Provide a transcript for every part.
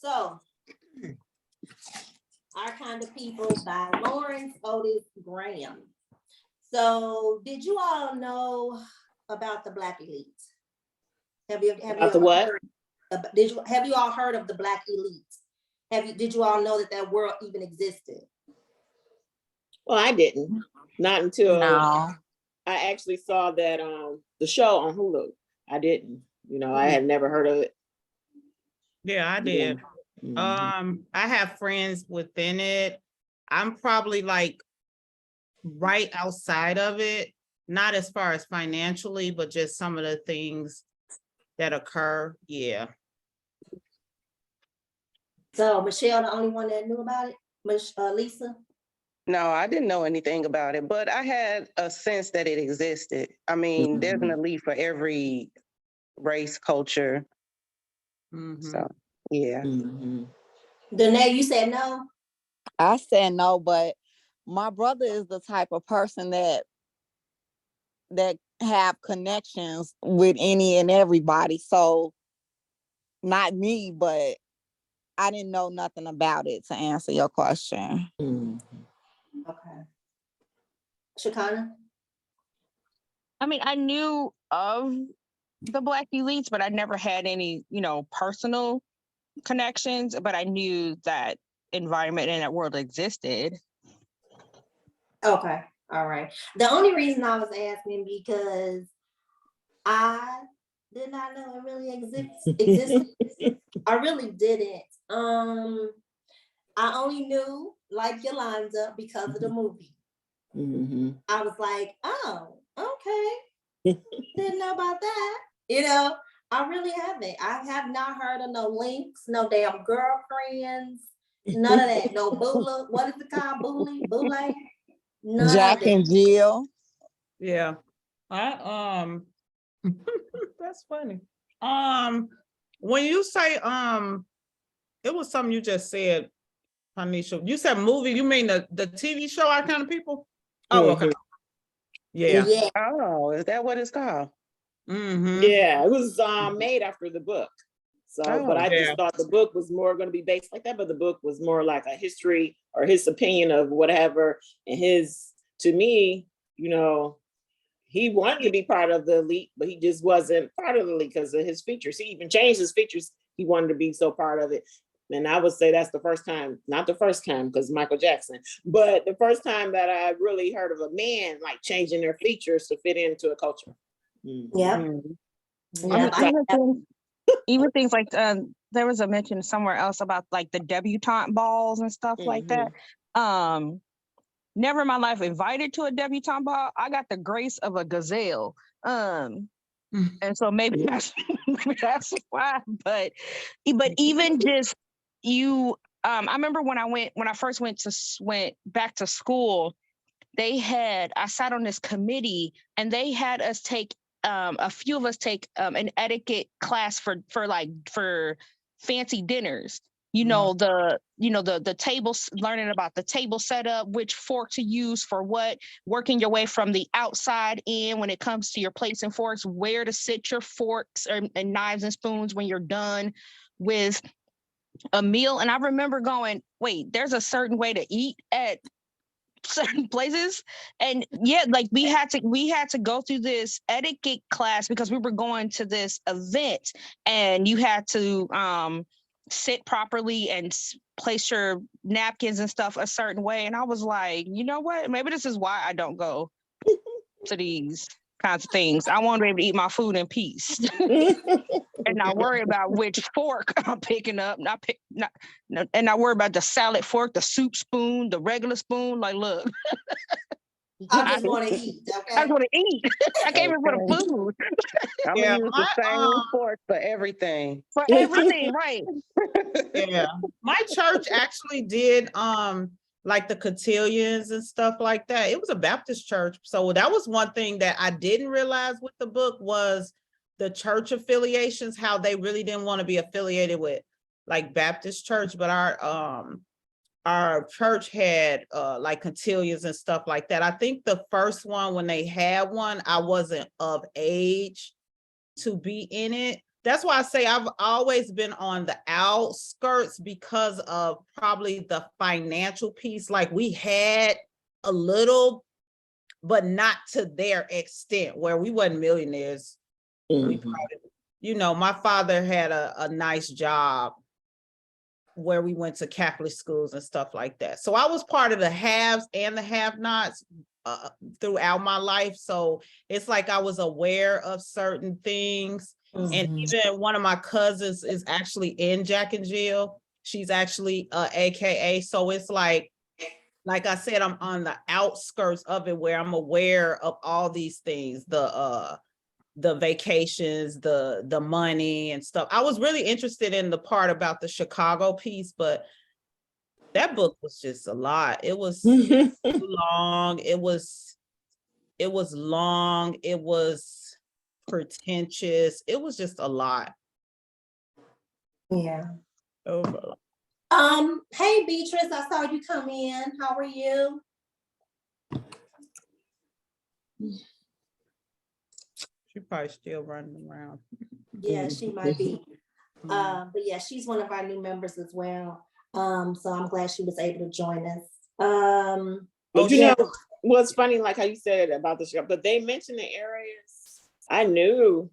So, Our Kind of People by Lawrence Otis Graham. So, did you all know about the Black elite? Have you what? Have you all heard of the Black elite? Did you all know that world even existed? Well, I didn't. Not until No. I actually saw that the show on Hulu. I didn't. I had never heard of it. Yeah, I did. Mm-hmm. I have friends within it. I'm probably like right outside of it, not as far as financially, but just some of the things that occur. Yeah. So Michelle, the only one that knew about it? Lisa? No, I didn't know anything about it, but I had a sense that it existed. I mean, there's an elite for every race, culture. So, yeah. Danae, you said no? I said no, but my brother is the type of person that have connections with any and everybody. So not me, but I didn't know nothing about it, to answer your question. Okay. Shakana? I mean, I knew of the Black elites, but I never had any, personal connections, but I knew that environment and that world existed. Okay. All right. The only reason I was asking because I did not know it really existed. I really didn't. I only knew, like Yolanda, because of the movie. I was like, oh, okay. Didn't know about that. I really haven't. I have not heard of no links, no damn girlfriends, none of that. No boola. What is it called? Boole? None Jack of it. and Jill. Yeah. That's funny. When you say it was something you just said, Tanisha. You said movie, you mean the TV show Our Kind of People? Oh, okay. Yeah. Oh, is that what it's called? Yeah, it was made after the book. So, but I just thought the book was more going to be based like that, but the book was more like a history or his opinion of whatever. And to me, he wanted to be part of the elite, but he just wasn't part of the elite because of his features. He even changed his features. He wanted to be so part of it. And I would say that's the first time, not the first time because Michael Jackson, but the first time that I really heard of a man like changing their features to fit into a culture. Yeah. Even things like there was a mention somewhere else about like the debutante balls and stuff like that. Never in my life invited to a debutante ball. I got the grace of a gazelle. And so maybe that's why. But even just I remember when I first went back to school, I sat on this committee and they had us take a few of us take an etiquette class for fancy dinners. The tables, learning about the table setup, which fork to use for what, working your way from the outside in when it comes to your plates and forks, where to sit your forks and knives and spoons when you're done with a meal. And I remember going, wait, there's a certain way to eat at certain places. And like we had to go through this etiquette class because we were going to this event and you had to sit properly and place your napkins and stuff a certain way. And I was like, you know what? Maybe this is why I don't go to these kinds of things. I want to be able to eat my food in peace and not worry about which fork I'm picking up. And not worry about the salad fork, the soup spoon, the regular spoon. Like, look. I just want to eat, okay? I just want to eat. I came here for the food. I'm going to use the same fork for everything. For everything, right. Yeah. My church actually did like the cotillions and stuff like that. It was a Baptist church. So that was one thing that I didn't realize with the book was the church affiliations, how they really didn't want to be affiliated with like Baptist church, but our church had like cotillions and stuff like that. I think the first one, when they had one, I wasn't of age to be in it. that's why I say I've always been on the outskirts because of probably the financial piece. Like we had a little, but not to their extent where we wasn't millionaires. We probably, my father had a nice job where we went to Catholic schools and stuff like that. So I was part of the haves and the have-nots throughout my life. So it's like I was aware of certain things. And even one of my cousins is actually in Jack and Jill. She's actually AKA. So it's like I said, I'm on the outskirts of it where I'm aware of all these things, the vacations, the money and stuff. I was really interested in the part about the Chicago piece, but that book was just a lot. It was long. It was long. It was pretentious. It was just a lot. Yeah. Over. Hey Beatrice, I saw you come in. How are you? She probably still running around. Yeah, she might be. But yeah, she's one of our new members as well. So I'm glad she was able to join us. But you know what's funny, like how you said about the show, but they mentioned the areas. I knew.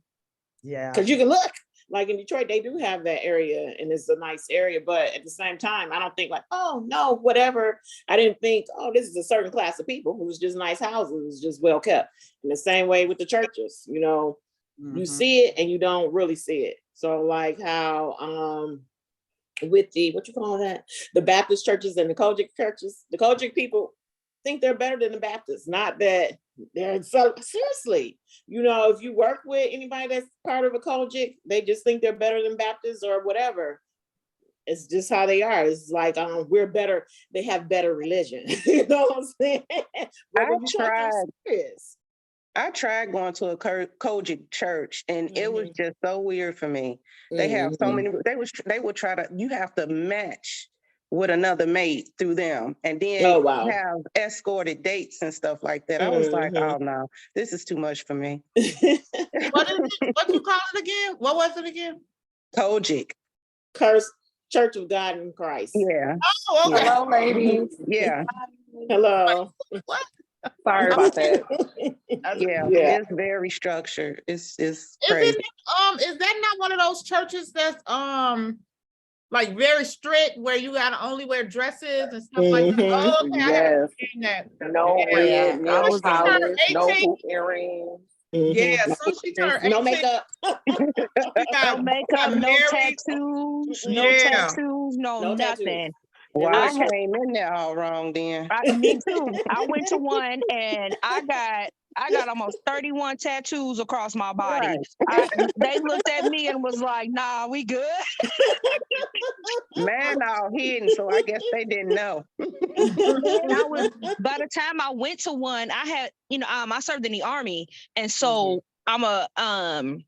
Yeah. Because you can look. Like in Detroit, they do have that area and it's a nice area, but at the same time, I don't think like, oh no, whatever. I didn't think, oh, this is a certain class of people. It was just nice houses, it was just well kept. In the same way with the churches, you see it and you don't really see it. So like how with the, what you call that? The Baptist churches and the Kojic churches, the Kojic people think they're better than the Baptists. Not that they're so seriously, if you work with anybody that's part of a Kojic, they just think they're better than Baptists or whatever. It's just how they are. It's like we're better. They have better religion. You know what I'm saying? I tried going to a Kojic church, and it was just so weird for me. They have so many. They would try to. You have to match with another mate through them, and then have escorted dates and stuff like that. I was like, oh no, this is too much for me. What is it? What you call it again? What was it again? Kojic. Church of God in Christ. Yeah. Oh, okay. Hello, ladies. Yeah. Hello. What? Sorry about that. Yeah, it's very structured. It's crazy. Is that not one of those churches that's like very strict where you gotta only wear dresses and stuff like that? Oh, okay. Yes. No red, no collars, no hoop earrings. Yeah, so she turned 18. No makeup. No makeup, no tattoos, no nothing. Well, I came in there all wrong then. Me too. I went to one and I got almost 31 tattoos across my body. Right. They looked at me and was like, nah, we good. Man, all hidden, so I guess they didn't know. And by the time I went to one, I had, I served in the Army. And so I'm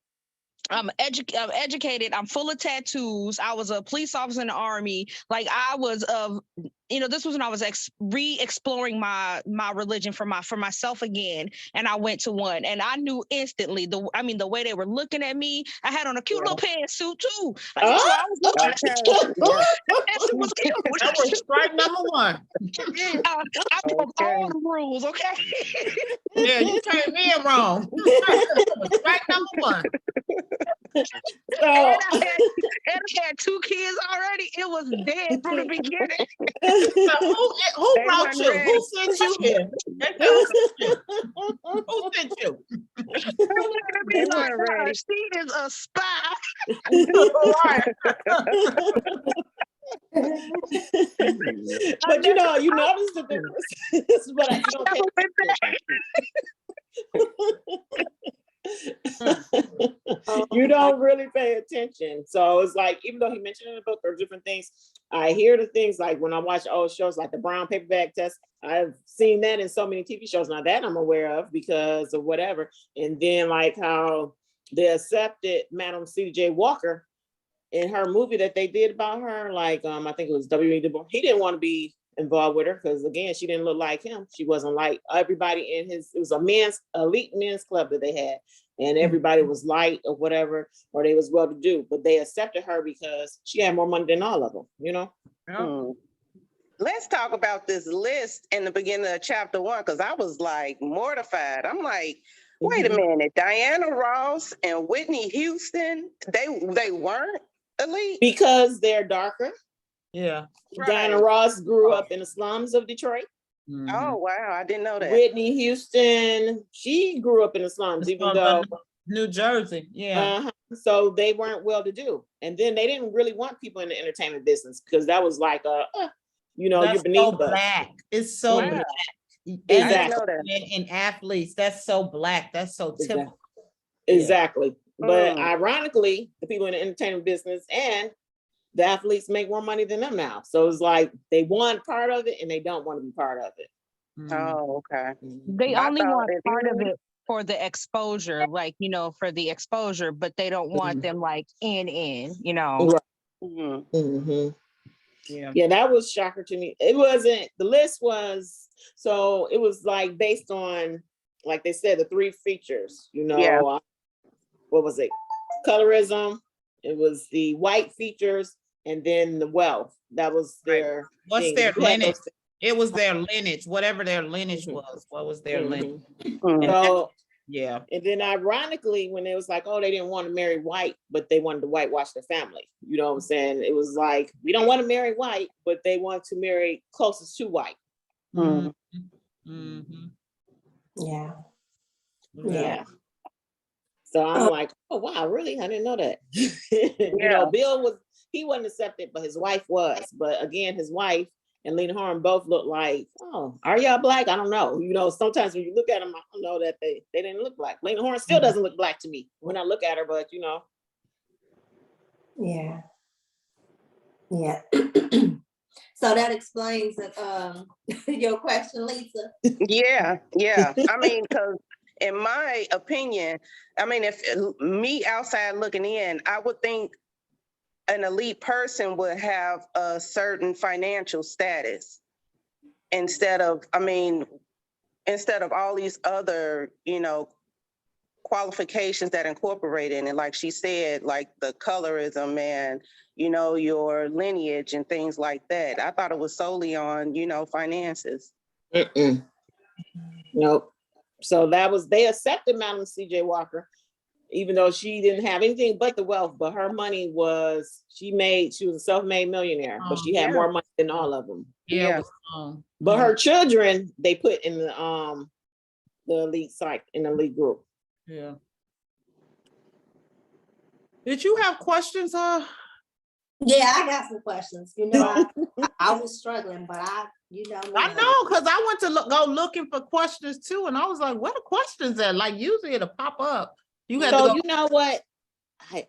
educated. I'm full of tattoos. I was a police officer in the Army. Like I was this was when I was re-exploring my religion for myself again. And I went to one and I knew instantly the way they were looking at me. I had on a cute little pantsuit too. So I was looking at that was cute. That was strike number one. I broke all the rules, okay? Yeah, you came in wrong. Strike number one. And I had 2 kids already. It was dead from the beginning. Who brought you? Who sent you here? Who sent you? They're looking at me like, she is a spy. But you notice the difference. This is what I you don't really pay attention. So it's like, even though he mentioned in the book or different things, I hear the things like when I watch old shows like the brown paper bag test, I've seen that in so many TV shows now that I'm aware of because of whatever. And then like how they accepted Madam C.J. Walker in her movie that they did about her, like I think it was W.E. Du Bois. He didn't want to be involved with her because again, she didn't look like him. She wasn't like everybody in it was a elite men's club that they had. and everybody was light or whatever, or they was well to do, but they accepted her because she had more money than all of them, you know? Let's talk about this list in the beginning of chapter 1, because I was like mortified. I'm like, wait a minute, Diana Ross and Whitney Houston, they weren't elite? Because they're darker. Yeah. Diana Ross grew up in the slums of Detroit. Oh, wow, I didn't know that. Whitney Houston, she grew up in the slums, even though New Jersey, yeah. So they weren't well to do. And then they didn't really want people in the entertainment business because that was like you know, you're beneath so black. It's so black. Exactly. And athletes, that's so black. That's so typical. Exactly. But ironically, the people in the entertainment business and the athletes make more money than them now. So it's like they want part of it and they don't want to be part of it. Oh, okay. They only want part of it for the exposure, like, you know, for the exposure, but they don't want them like you know. Right. Yeah, that was shocker to me. It wasn't, the list was, so it was like based on, like they said, the 3 features, you know, what was it? Colorism, it was the white features, and then the wealth. That was their What's their lineage? It was their lineage, whatever their lineage was. What was their lineage? So, yeah. And then ironically, when it was like, oh, they didn't want to marry white, but they wanted to whitewash their family. You know what I'm saying? It was like, we don't want to marry white, but they want to marry closest to white. Yeah. So I'm like, oh wow, really? I didn't know that. You know, Bill he wasn't accepted, but his wife was. But again, his wife and Lena Horne both look like, oh, are y'all black? I don't know. You know, sometimes when you look at them, I don't know that they didn't look black. Lena Horne still doesn't look black to me when I look at her, but you know. Yeah. So that explains your question, Lisa. Yeah. I mean, because in my opinion, I mean, if me outside looking in, I would think an elite person would have a certain financial status instead of all these other, you know, qualifications that incorporate in it. Like she said, like the colorism and, you know, your lineage and things like that. I thought it was solely on, you know, finances. Nope. So they accepted Madam C.J. Walker, even though she didn't have anything but the wealth, but her money was, she was a self-made millionaire, but she had more money than all of them. But her children, they put in the elite site, in the elite group. Yeah. Did you have questions? Yeah, I got some questions. You know, I was struggling, but I know, because I went to go looking for questions too, and I was like, "What are questions at?" Like usually it'll pop up. You know what?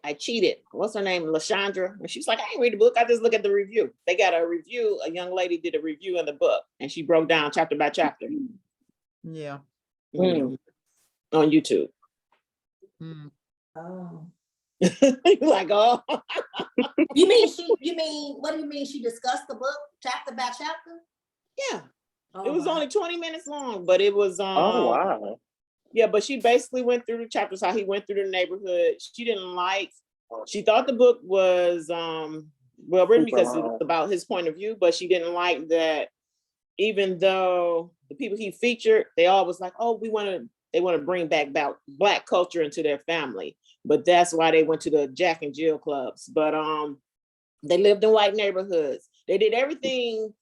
I cheated. What's her name? LaShondra. And she's like, I ain't read the book. I just look at the review. They got a review. A young lady did a review of the book, and she broke down chapter by chapter. Yeah. On YouTube. Oh. Like, oh. You mean what do you mean she discussed the book chapter by chapter? Yeah. It was only 20 minutes long, but it was oh wow. Yeah, but she basically went through the chapters, how he went through the neighborhood. She thought the book was well written because it was about his point of view, but she didn't like that even though the people he featured, they all was like, oh, they want to bring back Black culture into their family. But that's why they went to the Jack and Jill clubs. But they lived in white neighborhoods. They did everything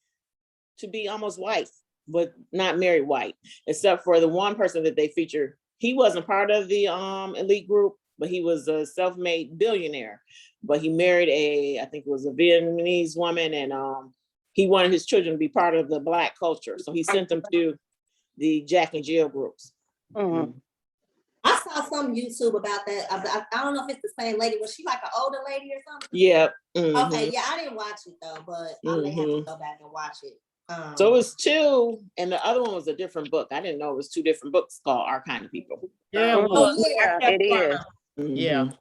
to be almost white, but not married white, except for the one person that they featured. He wasn't part of the elite group, but he was a self-made billionaire. But he married I think it was a Vietnamese woman, and he wanted his children to be part of the Black culture. So he sent them to the Jack and Jill groups. I saw some YouTube about that. I don't know if it's the same lady. Was she like an older lady or something? Yeah. Okay, yeah, I didn't watch it though, but I may have to go back and watch it. So it was 2, and the other one was a different book. I didn't know it was 2 different books called Our Kind of People. Yeah, it is. Yeah.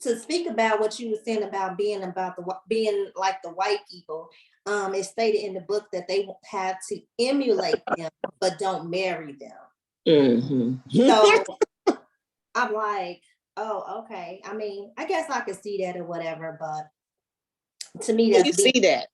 To speak about what you were saying about being like the white people, it stated in the book that they had to emulate them but don't marry them. Mm-hmm. So I'm like, oh, okay. I mean, I guess I could see that or whatever, but to me, that's you see that.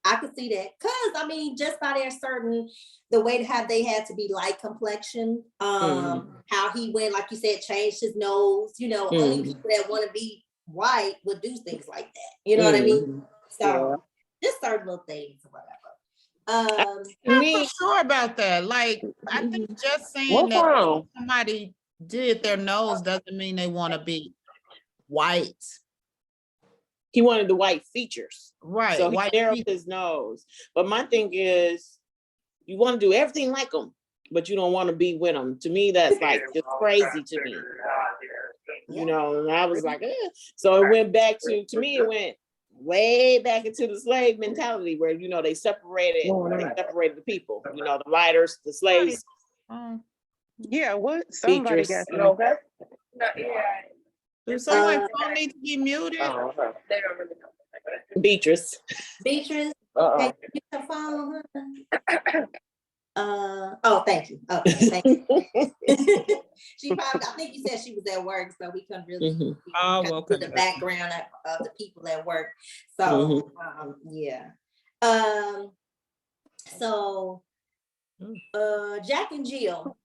I could see that because I mean, just by their certain the way they had to be light complexion, how he went, like you said, changed his nose. You know, only people that want to be white would do things like that. You know what I mean? So just certain little things or whatever. I'm not sure about that. Like, I think just saying that somebody did their nose doesn't mean they want to be white. He wanted the white features. Right. So he narrowed his nose. But my thing is, you want to do everything like them, but you don't want to be with them. To me, that's like just crazy to me. You know, and I was like, eh. So it went back to me, it went way back into the slave mentality where, you know, they separated the people, you know, the writers, the slaves. Yeah, what? Somebody got okay. Do someone need to be muted? They don't really know. Beatrice, Okay. can you get your phone? Oh, thank you. Okay, thank you. She probably, I think you said she was at work, so we couldn't really do the background of the people at work. So yeah. So Jack and Jill.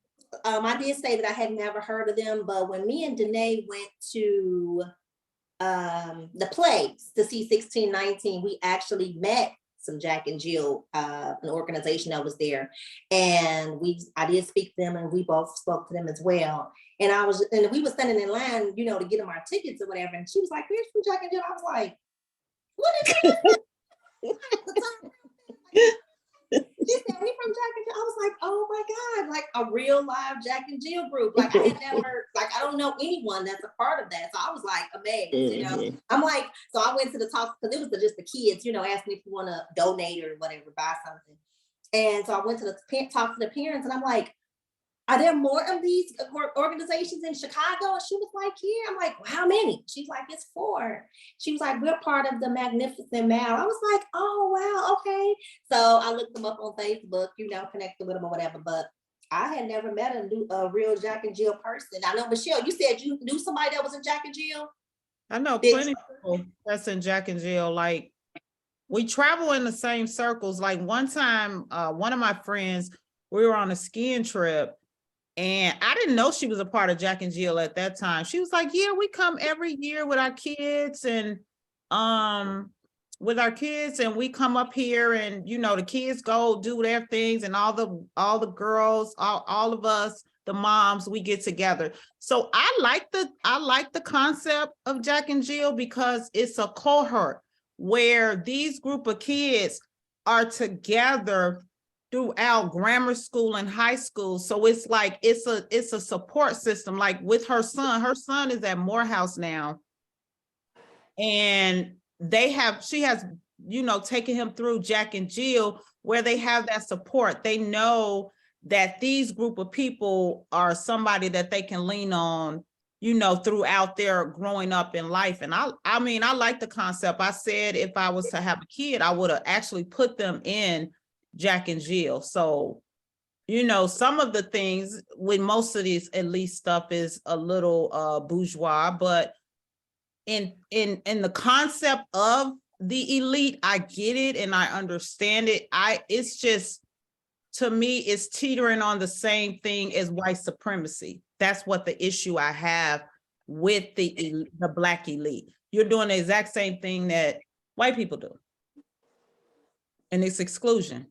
I did say that I had never heard of them, but when me and Danae went to the plays to see 1619, we actually met some Jack and Jill, an organization that was there, and I did speak to them, and we both spoke to them as well. And we were standing in line, you know, to get them our tickets or whatever. And she was like, "Here's from Jack and Jill." I was like, "What is that?" She said, "We from Jack and Jill." I was like, "Oh my God, like a real live Jack and Jill group." Like I had never, like I don't know anyone that's a part of that. So I was like amazed, you know. I'm like, so I went to the talk because it was just the kids, you know, asking if you want to donate or whatever, buy something. And so I went to talk to the parents, and I'm like, "Are there more of these organizations in Chicago?" And she was like, "Yeah." I'm like, "Well, how many?" She's like, "It's 4. She was like, "We're part of the Magnificent Mal." I was like, "Oh, wow, okay." So I looked them up on Facebook, you know, connected with them or whatever. But I had never met a real Jack and Jill person. I know, Michelle, you said you knew somebody that was in Jack and Jill? I know plenty of people that's in Jack and Jill. Like, we travel in the same circles. Like one time, one of my friends, we were on a skiing trip, and I didn't know she was a part of Jack and Jill at that time. She was like, "Yeah, we come every year with our kids, and we come up here, and you know, the kids go do their things, and all the girls, all of us, the moms, we get together." So I like the concept of Jack and Jill because it's a cohort where these group of kids are together throughout grammar school and high school. So it's like it's a support system. Like with her son is at Morehouse now, and she has, you know, taken him through Jack and Jill, where they have that support. They know that these group of people are somebody that they can lean on, you know, throughout their growing up in life. And I mean, I like the concept. I said if I was to have a kid, I would have actually put them in Jack and Jill. So, you know, some of the things with most of these elite stuff is a little bourgeois, but in the concept of the elite, I get it and I understand it. It's just, to me, it's teetering on the same thing as white supremacy. That's what the issue I have with the Black elite. You're doing the exact same thing that white people do. And it's exclusion.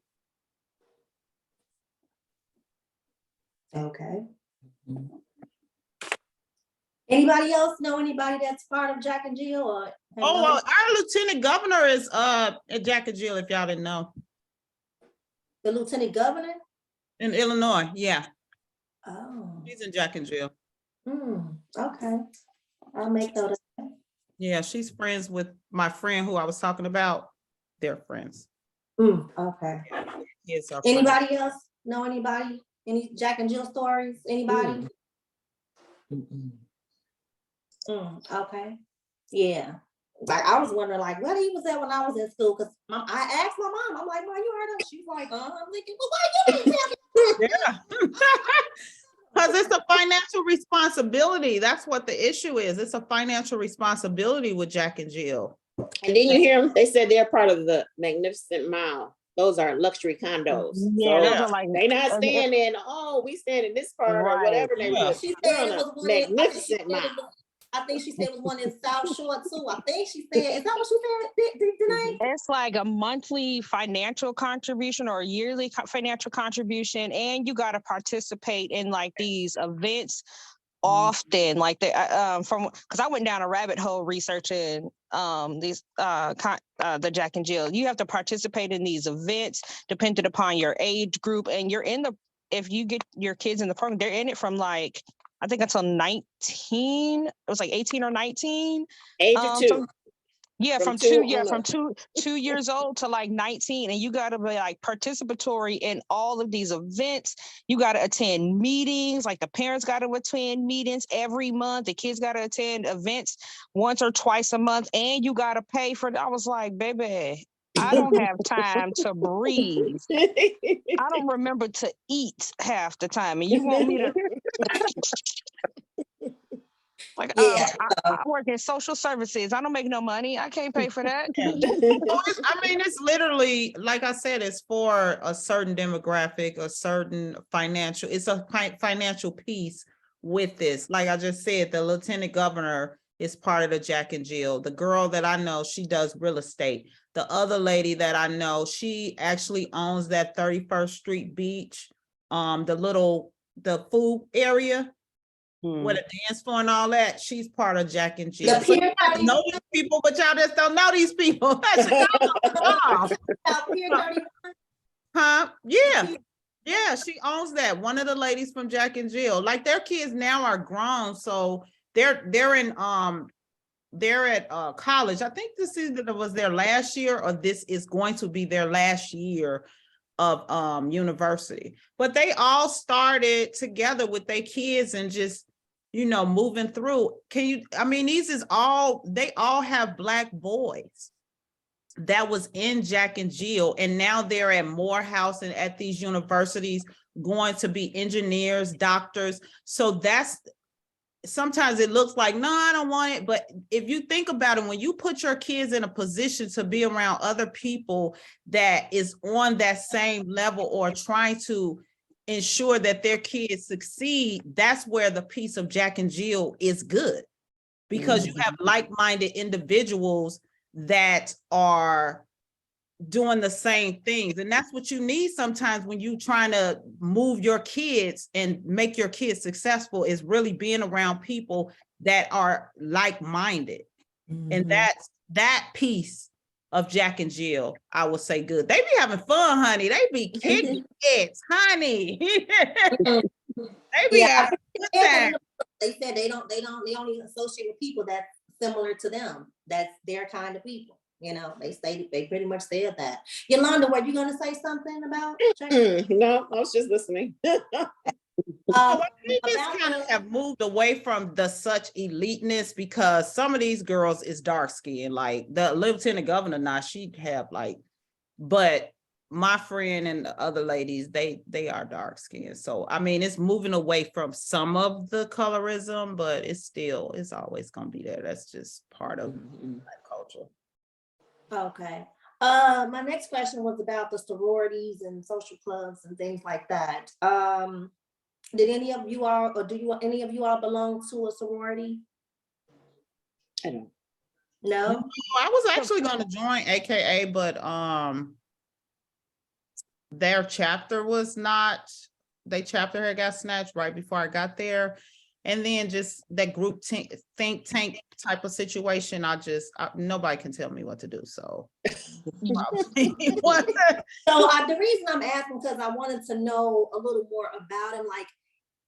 Okay. Anybody else know anybody that's part of Jack and Jill? Or our lieutenant governor is at Jack and Jill, if y'all didn't know. The lieutenant governor? In Illinois, yeah. Oh. She's in Jack and Jill. Okay. I'll make note of that. Yeah, she's friends with my friend who I was talking about. They're friends. Okay. Yes, anybody else know anybody? Any Jack and Jill stories? Anybody? Okay. Yeah. Like I was wondering, like, what he was at when I was in school, because I asked my mom, I'm like, "Mom, you heard of?" She's like, "I'm thinking, well, why you didn't tell me?" Yeah. Because it's a financial responsibility. That's what the issue is. It's a financial responsibility with Jack and Jill. And then you hear them, they said they're part of the Magnificent Mile. Those are luxury condos. Yeah, So those are like they not staying in, oh, we stand in this part or whatever neighborhood. She We're said on it a was one Magnificent Mile. I think she said it was one in South Shore too. I think she said, is that what she said? Danae? It's like a monthly financial contribution or a yearly financial contribution, and you got to participate in like these events often, like from because I went down a rabbit hole researching these the Jack and Jill. You have to participate in these events depending upon your age group, and you're in the if you get your kids in the program, they're in it from like I think until 19. It was like 18 or 19. Age of 2. From 2 years old to like 19, and you got to be like participatory in all of these events. You got to attend meetings, like the parents got to attend meetings every month. The kids got to attend events once or twice a month, and you got to pay for it. I was like, baby, I don't have time to breathe. I don't remember to eat half the time, and you want me to like, I work in social services. I don't make no money. I can't pay for that. It's literally, like I said, it's for a certain demographic, a certain financial, it's a financial piece with this. Like I just said, the lieutenant governor is part of the Jack and Jill. The girl that I know, she does real estate. The other lady that I know, she actually owns that 31st Street Beach, the food area. With a dance floor and all that, she's part of Jack and Jill. So you know these people, but y'all just don't know these people. Huh? Yeah, she owns that. One of the ladies from Jack and Jill. Like their kids now are grown, so they're at college. I think this either was their last year or this is going to be their last year of university. But they all started together with their kids and just moving through. They all have Black boys that was in Jack and Jill, and now they're at Morehouse and at these universities going to be engineers, doctors. So that's sometimes it looks like, no, I don't want it. But if you think about it, when you put your kids in a position to be around other people that is on that same level or trying to ensure that their kids succeed, that's where the piece of Jack and Jill is good, because you have like-minded individuals that are doing the same things. And that's what you need sometimes when you're trying to move your kids and make your kids successful, is really being around people that are like-minded. And that's that piece of Jack and Jill, I would say good. They be having fun, honey. They be kicking it, honey. They be having a good time. They said they only associate with people that's similar to them. That's their kind of people. They pretty much said that. Yolanda, were you gonna say something about No, I was just listening. We just kind of have moved away from the such eliteness, because some of these girls is dark skinned, like the lieutenant governor. Now she'd have but my friend and the other ladies, they are dark skinned. So it's moving away from some of the colorism, but it's always gonna be there. That's just part of Black culture. Okay. My next question was about the sororities and social clubs and things like that. Did any of you all, or any of you all belong to a sorority? I don't. No? I was actually going to join AKA, but their chapter was not. Their chapter had got snatched right before I got there. And then just that group think tank type of situation, nobody can tell me what to do. So, So the reason I'm asking, because I wanted to know a little more about him. Like,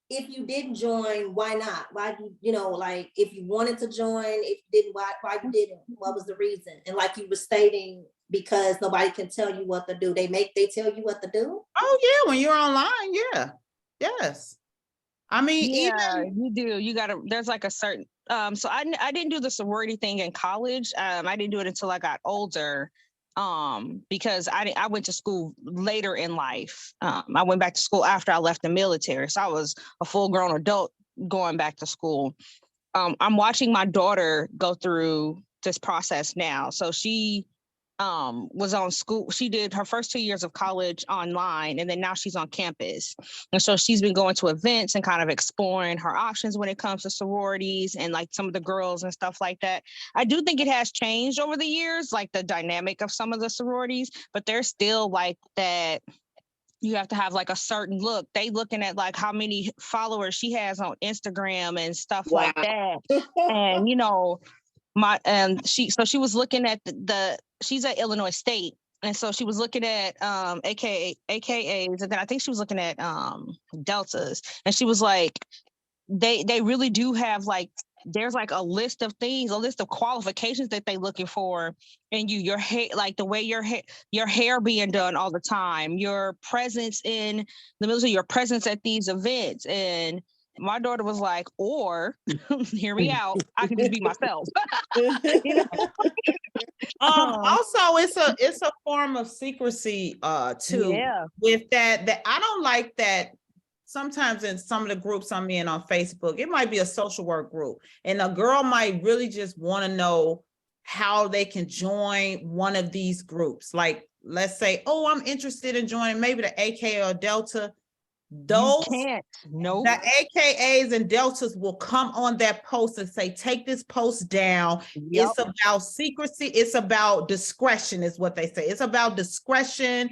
if you didn't join, why not? Why if you wanted to join, if you didn't, why you didn't? What was the reason? And like you were stating, because nobody can tell you what to do. They tell you what to do? Oh yeah, when you're online, yeah. Yes. Even you do. You gotta. There's like a certain. So I didn't do the sorority thing in college. I didn't do it until I got older. because I went to school later in life. I went back to school after I left the military. So I was a full grown adult going back to school. I'm watching my daughter go through this process now. So she was on school. She did her first 2 years of college online, and then now she's on campus. And so she's been going to events and kind of exploring her options when it comes to sororities and like some of the girls and stuff like that. I do think it has changed over the years, like the dynamic of some of the sororities, but there's still like that. You have to have like a certain look. They looking at like how many followers she has on Instagram and stuff like that. And you know, she was looking at she's at Illinois State, and so she was looking at AKAs, and then I think she was looking at deltas, and she was like, they really do have like, there's like a list of things, a list of qualifications that they looking for in you. Your hair, like the way your hair being done all the time, your presence in the military, your presence at these events. And my daughter was like, or hear me out, I can just be myself. You know? Also, it's a form of secrecy too. Yeah. With that I don't like that. Sometimes in some of the groups I'm in on Facebook, it might be a social work group, and a girl might really just want to know how they can join one of these groups. Like, let's say, oh, I'm interested in joining maybe the AK or Delta. Those the AKAs and Deltas will come on that post and say, take this post down. Yep. It's about secrecy. It's about discretion is what they say. It's about discretion.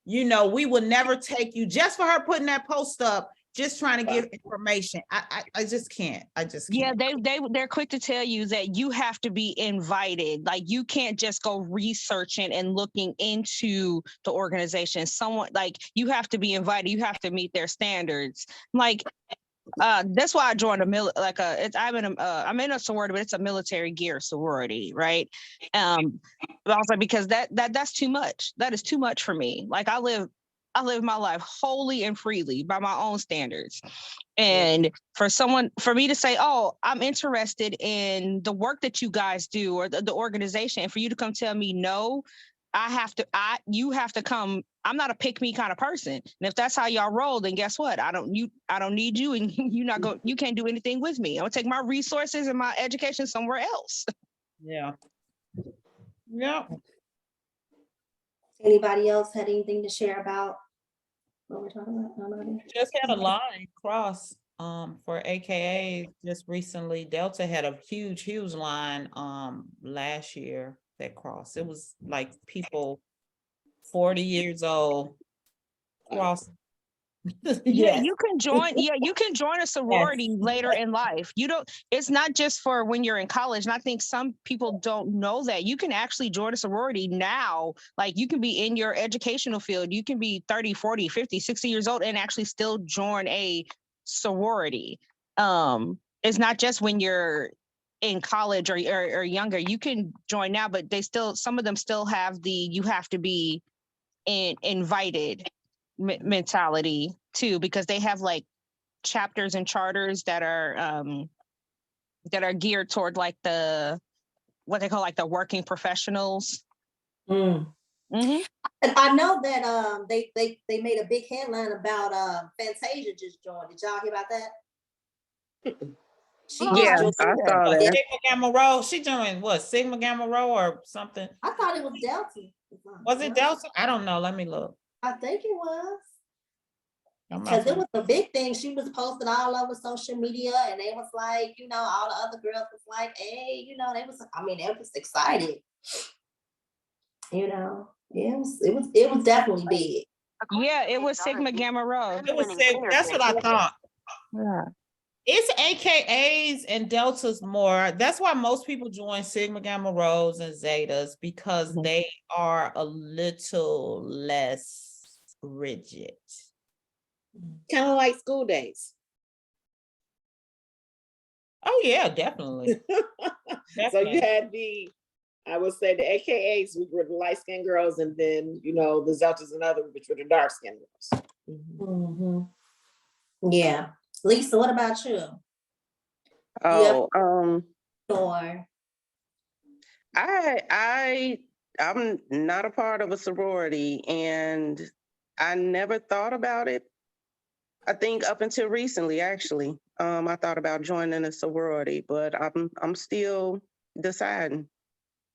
You know, we will never take you just for her putting that post up, just trying to give information. I just can't. Yeah, they're quick to tell you that you have to be invited. Like, you can't just go researching and looking into the organization. Someone, like, you have to be invited. You have to meet their standards. Like, that's why I joined I'm in a sorority, but it's a military gear sorority, right? But I was like, because that's too much. That is too much for me. Like, I live my life wholly and freely by my own standards. And for me to say, oh, I'm interested in the work that you guys do or the organization, and for you to come tell me no, you have to come. I'm not a pick me kind of person. And if that's how y'all roll, then guess what? I don't need you, and you can't do anything with me. I'm gonna take my resources and my education somewhere else. Yeah. Yeah. Anybody else had anything to share about what we're talking about? Just had a line cross for AKA just recently. Delta had a huge line last year that crossed. It was like people 40 years old cross. Yeah, you can join a sorority later in life. It's not just for when you're in college. And I think some people don't know that you can actually join a sorority now. Like, you can be in your educational field. You can be 30, 40, 50, 60 years old and actually still join a sorority. It's not just when you're in college or younger. You can join now, but some of them still have you have to be invited mentality too, because they have like chapters and charters that are geared toward like what they call like the working professionals. And I know that they made a big headline about Fantasia just joined. Did y'all hear about that? I saw that. Sigma Gamma Rho. She joined what? Sigma Gamma Rho or something? I thought it was Delta. Was it Delta? I don't know. Let me look. I think it was. Because it was a big thing. She was posted all over social media, and they was like, all the other girls was like, hey, they was excited. It was definitely big. Yeah, it was Sigma Gamma Rho. That's what I thought. Yeah. It's AKAs and Deltas more. That's why most people join Sigma Gamma Rhos and Zetas, because they are a little less rigid. Kind of like school days. Oh yeah, definitely. So you had I would say the AKAs, which were the light-skinned girls, and then the Zeltas and other, which were the dark-skinned girls. Yeah. Lisa, what about you? Oh, or I I'm not a part of a sorority, and I never thought about it. I think up until recently, actually, I thought about joining a sorority, but I'm still deciding.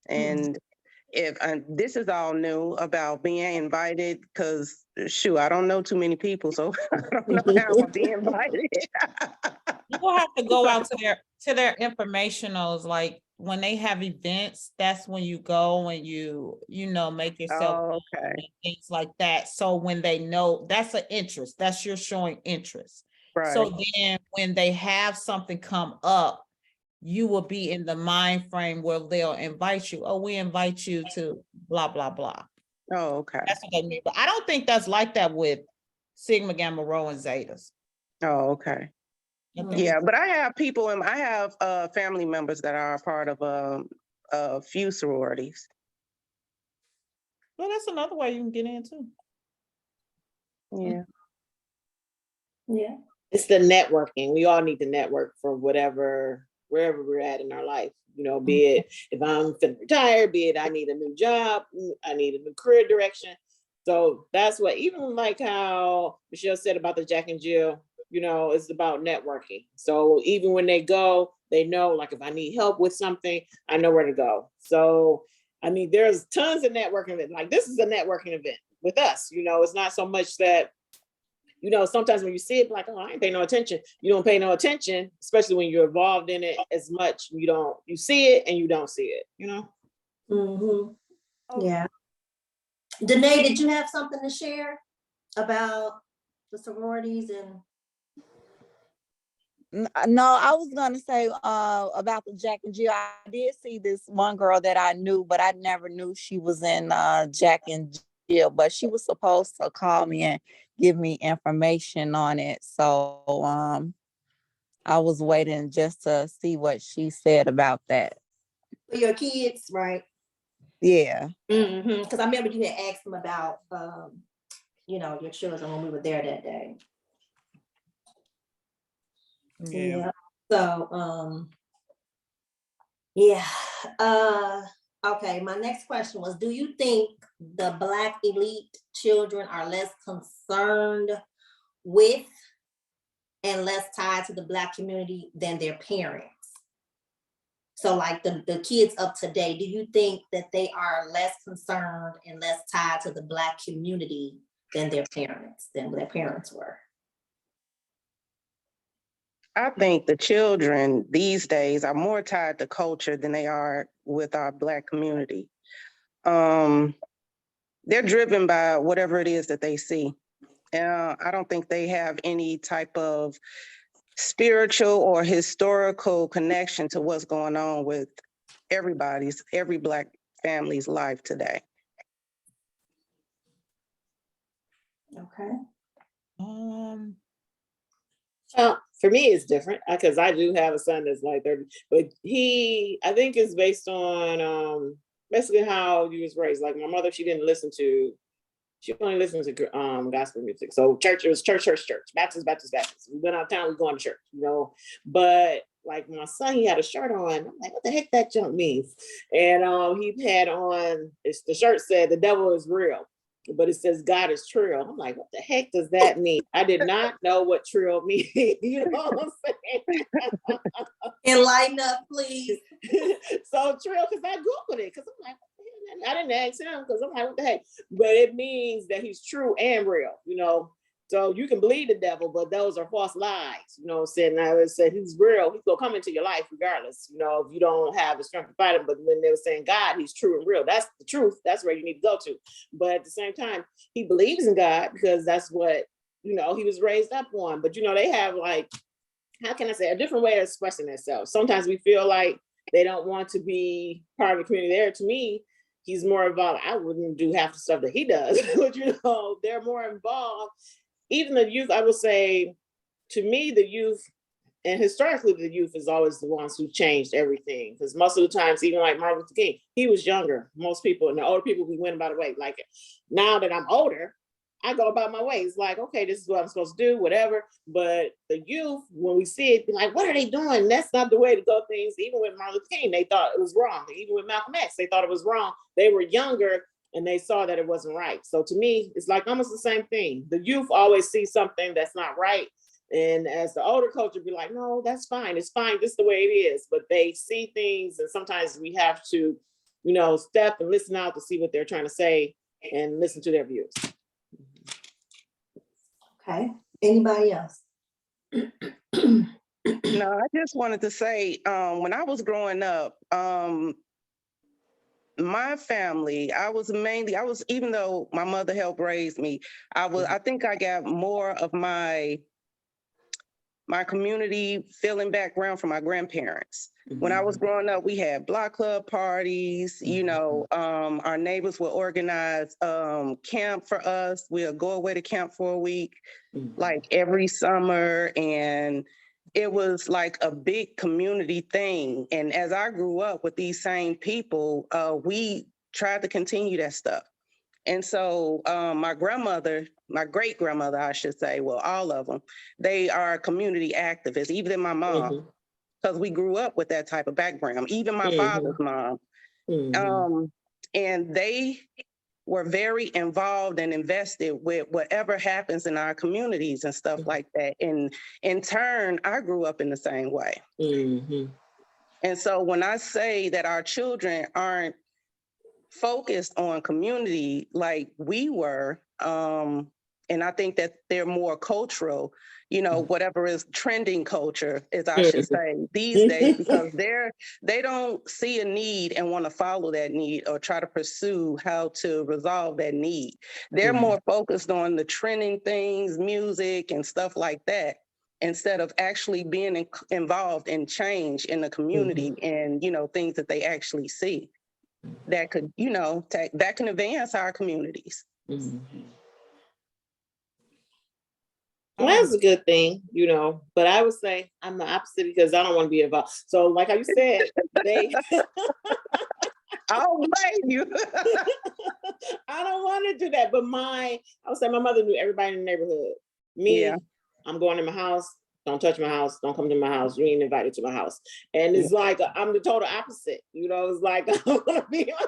And if this is all new about being invited, because shoot, I don't know too many people, so I don't know how I'm gonna be invited. You will have to go out to their informationals, like when they have events, that's when you go and you know, make yourself Okay. and things like that. So when they know, that's an interest, that's you're showing interest. Right. So then when they have something come up, you will be in the mind frame where they'll invite you. Oh, we invite you to blah, blah, blah. Oh, okay. That's what they mean. But I don't think that's like that with Sigma, Gamma, Rho, and Zetas. Oh, okay. Yeah, but I have people and I have family members that are a part of a few sororities. Well, that's another way you can get in too. Yeah. Yeah. It's the networking. We all need to network for wherever we're at in our life. You know, be it if I'm finna retire, be it I need a new job, I need a new career direction. So that's what, even like how Michelle said about the Jack and Jill, you know, it's about networking. So even when they go, they know, like, if I need help with something, I know where to go. So, I mean, there's tons of networking events. Like, this is a networking event with us. You know, it's not so much that, you know, sometimes when you see it, like, oh, I ain't paying no attention. You don't pay no attention, especially when you're involved in it as much. You see it and you don't see it, you know? Mm-hmm. Yeah. Danae, did you have something to share about the sororities and? No, I was gonna say about the Jack and Jill. I did see this one girl that I knew, but I never knew she was in Jack and Jill. But she was supposed to call me and give me information on it. So I was waiting just to see what she said about that. For your kids, right? Yeah. Because I remember you had asked them about, you know, your children when we were there that day. Yeah. So, yeah. Okay. My next question was: do you think the Black elite children are less concerned with and less tied to the Black community than their parents? So like the kids of today, do you think that they are less concerned and less tied to the Black community than their parents were? I think the children these days are more tied to culture than they are with our Black community. They're driven by whatever it is that they see. I don't think they have any type of spiritual or historical connection to what's going on with every Black family's life today. Okay. For me, it's different because I do have a son that's like 30, but I think it's based on basically how you was raised. Like my mother, she only listened to gospel music. So it was church, Baptist. We went out of town, we going to church, you know. But like my son, he had a shirt on. I'm like, what the heck that junk means? And he had on, the shirt said, "The devil is real," but it says God is trill. I'm like, what the heck does that mean? I did not know what trill means. You know what I'm saying? Enlighten us, please. So trill, because I Googled it, because I'm like, I didn't ask him because I'm like, what the heck? But it means that he's true and real, you know. So you can believe the devil, but those are false lies, you know what I'm saying? I would say he's real, he's gonna come into your life regardless, you know, if you don't have the strength to fight him. But when they were saying God, he's true and real, that's the truth, that's where you need to go to. But at the same time, he believes in God because that's what, you know, he was raised up on. But you know, they have, like, how can I say, a different way of expressing themselves. Sometimes we feel like they don't want to be part of the community. There, to me, he's more involved. I wouldn't do half the stuff that he does, but you know, they're more involved. Even the youth, I would say, to me, the youth, and historically, the youth is always the ones who changed everything. Because most of the times, even like Martin Luther King, he was younger. Most people, and the older people, we went about the way. Like now that I'm older, I go about my way. It's like, okay, this is what I'm supposed to do, whatever. But the youth, when we see it, be like, what are they doing? That's not the way to go things. Even with Martin Luther King, they thought it was wrong. Even with Malcolm X, they thought it was wrong. They were younger and they saw that it wasn't right. So to me, it's like almost the same thing. The youth always see something that's not right. And as the older culture be like, no, that's fine. It's fine. This is the way it is. But they see things, and sometimes we have to, step and listen out to see what they're trying to say and listen to their views. Okay. Anybody else? No, I just wanted to say, when I was growing up, my family, even though my mother helped raise me, I think I got more of my community feeling background from my grandparents. When I was growing up, we had block club parties, our neighbors would organize camp for us. We'll go away to camp for a week, like every summer. And it was like a big community thing. And as I grew up with these same people, we tried to continue that stuff. And so my great grandmother, I should say, well, all of them, they are community activists, even my mom, because we grew up with that type of background, even my father's mom. And they were very involved and invested with whatever happens in our communities and stuff like that. And in turn, I grew up in the same way. And so when I say that our children aren't focused on community like we were, and I think that they're more cultural, whatever is trending culture, as I should say, these days, because they don't see a need and want to follow that need or try to pursue how to resolve that need. They're more focused on the trending things, music and stuff like that, instead of actually being involved in change in the community and, things that they actually see that could, that can advance our communities. Well, that's a good thing, but I would say I'm the opposite because I don't want to be involved. So like you said, I'll blame you. I don't want to do that. But I would say my mother knew everybody in the neighborhood. Me, I'm going in my house. Don't touch my house. Don't come to my house. You ain't invited to my house. And it's like, I'm the total opposite. It's like, I want to be my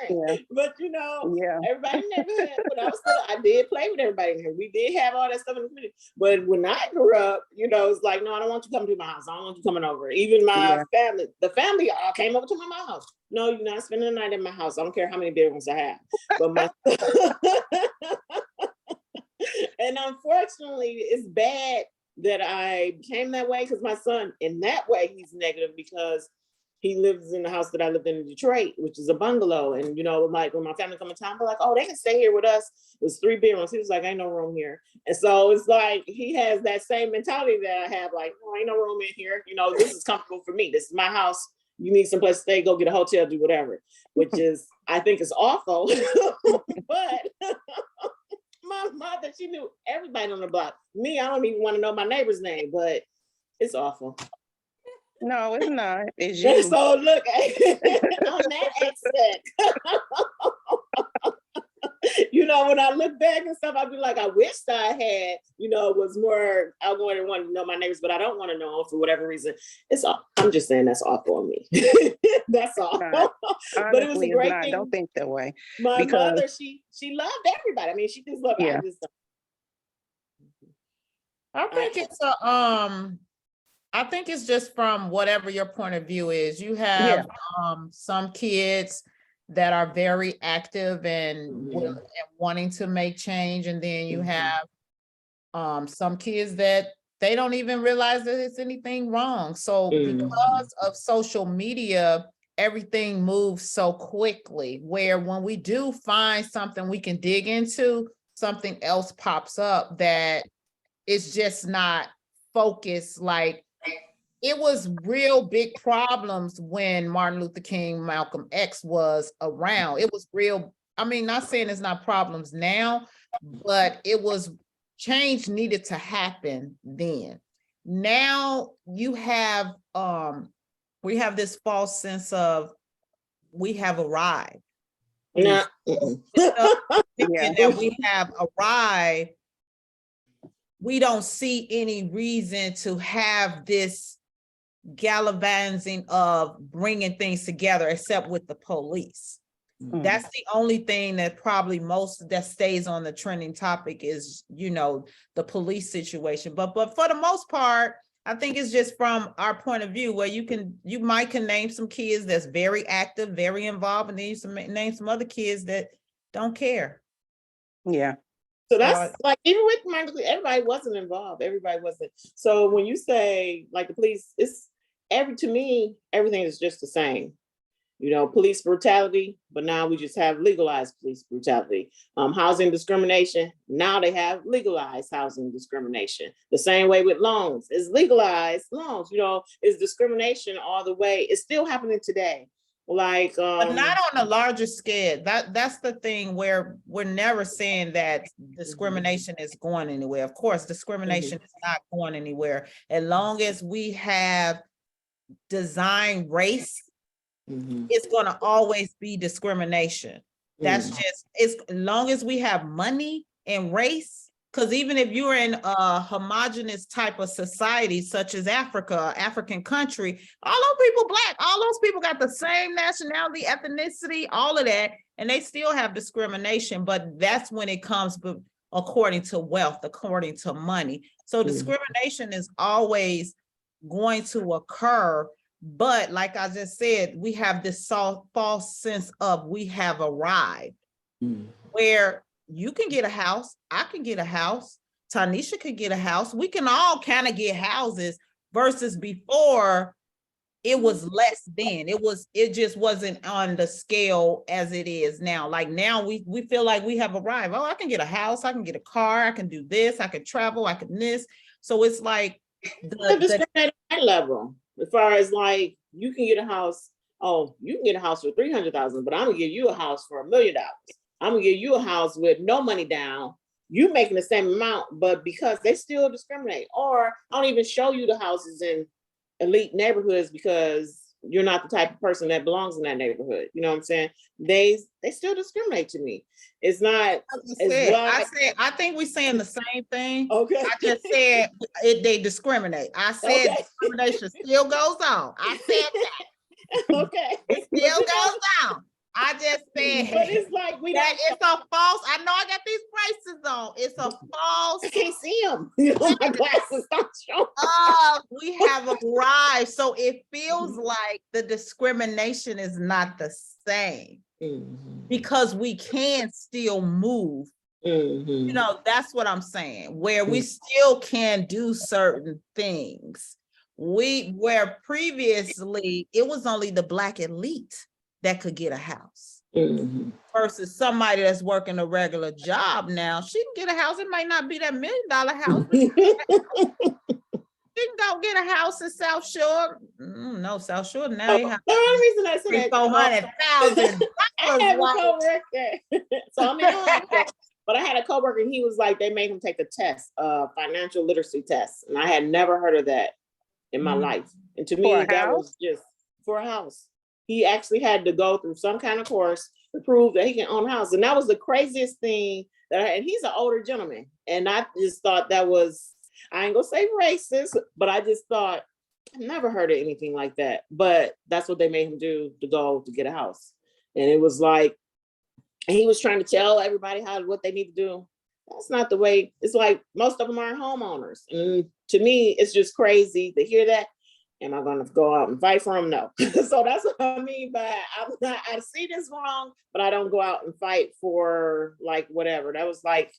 parent. But, everybody in the neighborhood, when I was little, I did play with everybody in here. We did have all that stuff in the community. But when I grew up, it's like, no, I don't want you coming to my house. I don't want you coming over. Even my family, the family all came over to my house. No, you're not spending the night in my house. I don't care how many bedrooms I have. But and unfortunately, it's bad that I became that way, because my son, in that way, he's negative because he lives in the house that I lived in Detroit, which is a bungalow. And, like when my family come in town, they're like, oh, they can stay here with us. It was 3 bedrooms. He was like, ain't no room here. And so it's like, he has that same mentality that I have, like, oh, ain't no room in here. This is comfortable for me. This is my house. You need someplace to stay, go get a hotel, do whatever, which is, I think is awful. But my mother, she knew everybody on the block. Me, I don't even want to know my neighbor's name, but it's awful. No, it's not. It's you. So look, on that extent, when I look back and stuff, I'd be like, I wish I had, was more outgoing and wanted to know my neighbors, but I don't want to know them for whatever reason. I'm just saying that's awful on me. That's all. Honestly, but it was a great thing. Don't think that way. My mother, she loved everybody. I mean, she just loved. I think it's I think it's just from whatever your point of view is. You have some kids that are very active and wanting to make change, and then you have some kids that they don't even realize that it's anything wrong. So because of social media, everything moves so quickly, where when we do find something we can dig into, something else pops up that is just not focused. Like, it was real big problems when Martin Luther King, Malcolm X was around. It was real. I mean, not saying it's not problems now, but it was change needed to happen then. Now you have, we have this false sense of we have arrived. No. opinion that we have arrived, we don't see any reason to have this gallivanting of bringing things together except with the police. That's the only thing that probably that stays on the trending topic is, you know, the police situation. But for the most part, I think it's just from our point of view where you might can name some kids that's very active, very involved, and then you name some other kids that don't care. Yeah. So that's like, even with everybody wasn't involved. Everybody wasn't. So when you say like the police, to me, everything is just the same. You know, police brutality, but now we just have legalized police brutality. Housing discrimination, now they have legalized housing discrimination. The same way with loans, it's legalized loans, you know, it's discrimination all the way. It's still happening today. Like, but not on a larger scale. That's the thing where we're never saying that discrimination is going anywhere. Of course, discrimination is not going anywhere. As long as we have designed race, it's going to always be discrimination. That's just, as long as we have money and race, because even if you're in a homogenous type of society, such as Africa, African country, all those people Black, all those people got the same nationality, ethnicity, all of that, and they still have discrimination, but that's when it comes according to wealth, according to money. So discrimination is always going to occur. But like I just said, we have this false sense of we have arrived, where you can get a house, I can get a house, Tanisha could get a house. We can all kind of get houses versus before it was less then. It just wasn't on the scale as it is now. Like now we feel like we have arrived. Oh, I can get a house, I can get a car, I can do this, I can travel, I can this. So it's like the level. As far as like, you can get a house, you can get a house for $300,000, but I'm gonna give you a house for $1 million. I'm gonna give you a house with no money down. You making the same amount, but because they still discriminate, or I don't even show you the houses in elite neighborhoods because you're not the type of person that belongs in that neighborhood. You know what I'm saying? They still discriminate to me. It's not. I think we're saying the same thing. Okay. I just said they discriminate. I said discrimination still goes on. I said that. Okay. It still goes on. I just said, but it's like it's a false. I know I got these braces on. It's a false. I can't see them. My glasses don't show. We have arrived. So it feels like the discrimination is not the same because we can still move. You know, that's what I'm saying. Where we still can do certain things. Where previously it was only the Black elite that could get a house versus somebody that's working a regular job now. She can get a house. It might not be that $1 million house. She can go get a house in South Shore. No, South Shore now they have $400,000. I have a coworker. So I'm in but I had a coworker and he was like, they made him take a test, financial literacy test. And I had never heard of that in my life. And to me, that was just for a house. He actually had to go through some kind of course to prove that he can own a house. And that was the craziest thing and he's an older gentleman. And I just thought that was, I ain't gonna say racist, but I just thought, I've never heard of anything like that. But that's what they made him do to go to get a house. And it was like, and he was trying to tell everybody what they need to do. That's not the way. It's like most of them are homeowners. And to me, it's just crazy to hear that. Am I going to go out and fight for them? No. So that's what I mean by I see this wrong, but I don't go out and fight for like whatever. That was like,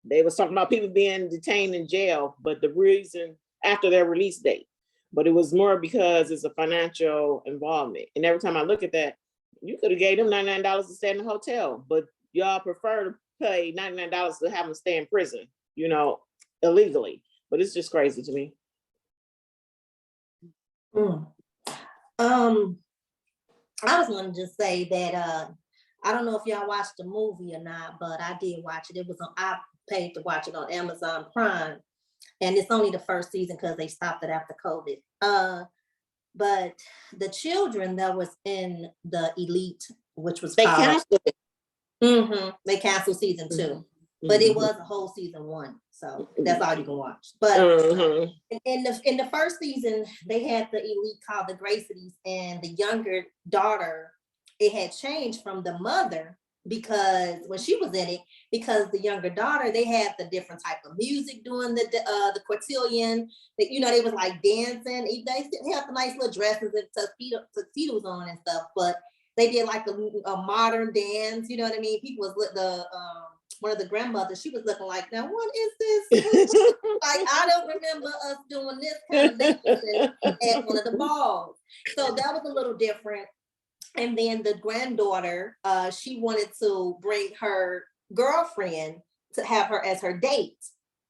they was talking about people being detained in jail, but the reason after their release date, but it was more because it's a financial involvement. And every time I look at that, you could have gave them $99 to stay in the hotel, but y'all prefer to pay $99 to have them stay in prison, you know, illegally. But it's just crazy to me. I was going to just say that I don't know if y'all watched the movie or not, but I did watch it. It was I paid to watch it on Amazon Prime, and it's only the first season because they stopped it after COVID. But the children that was in the elite, which was they canceled it. They canceled season 2, but it was a whole season 1, so that's all you can watch. But in the first season, they had the elite called the Gracies, and the younger daughter, it had changed from the mother, because when she was in it, because the younger daughter, they had the different type of music doing the cotillion, that, you know, they was like dancing. They still have the nice little dresses and tuxedos on and stuff, but they did like a modern dance, you know what I mean? People was one of the grandmothers, she was looking like, now what is this? Like, I don't remember us doing this kind of dancing at one of the balls. So that was a little different. And then the granddaughter, she wanted to bring her girlfriend to have her as her date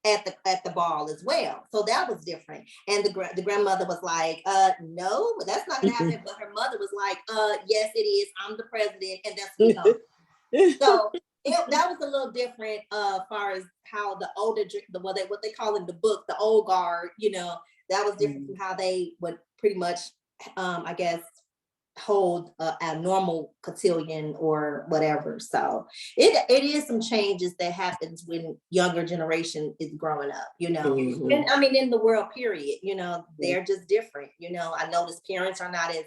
at the ball as well. So that was different. And the grandmother was like, no, that's not gonna happen. But her mother was like, yes, it is. I'm the president, and that's what we know. So that was a little different as far as how the older, what they call in the book, the old guard, you know, that was different from how they would pretty much, I guess, hold a normal cotillion or whatever. So it is some changes that happens when younger generation is growing up, you know. And I mean, in the world period, you know, they're just different. You know, I notice parents are not as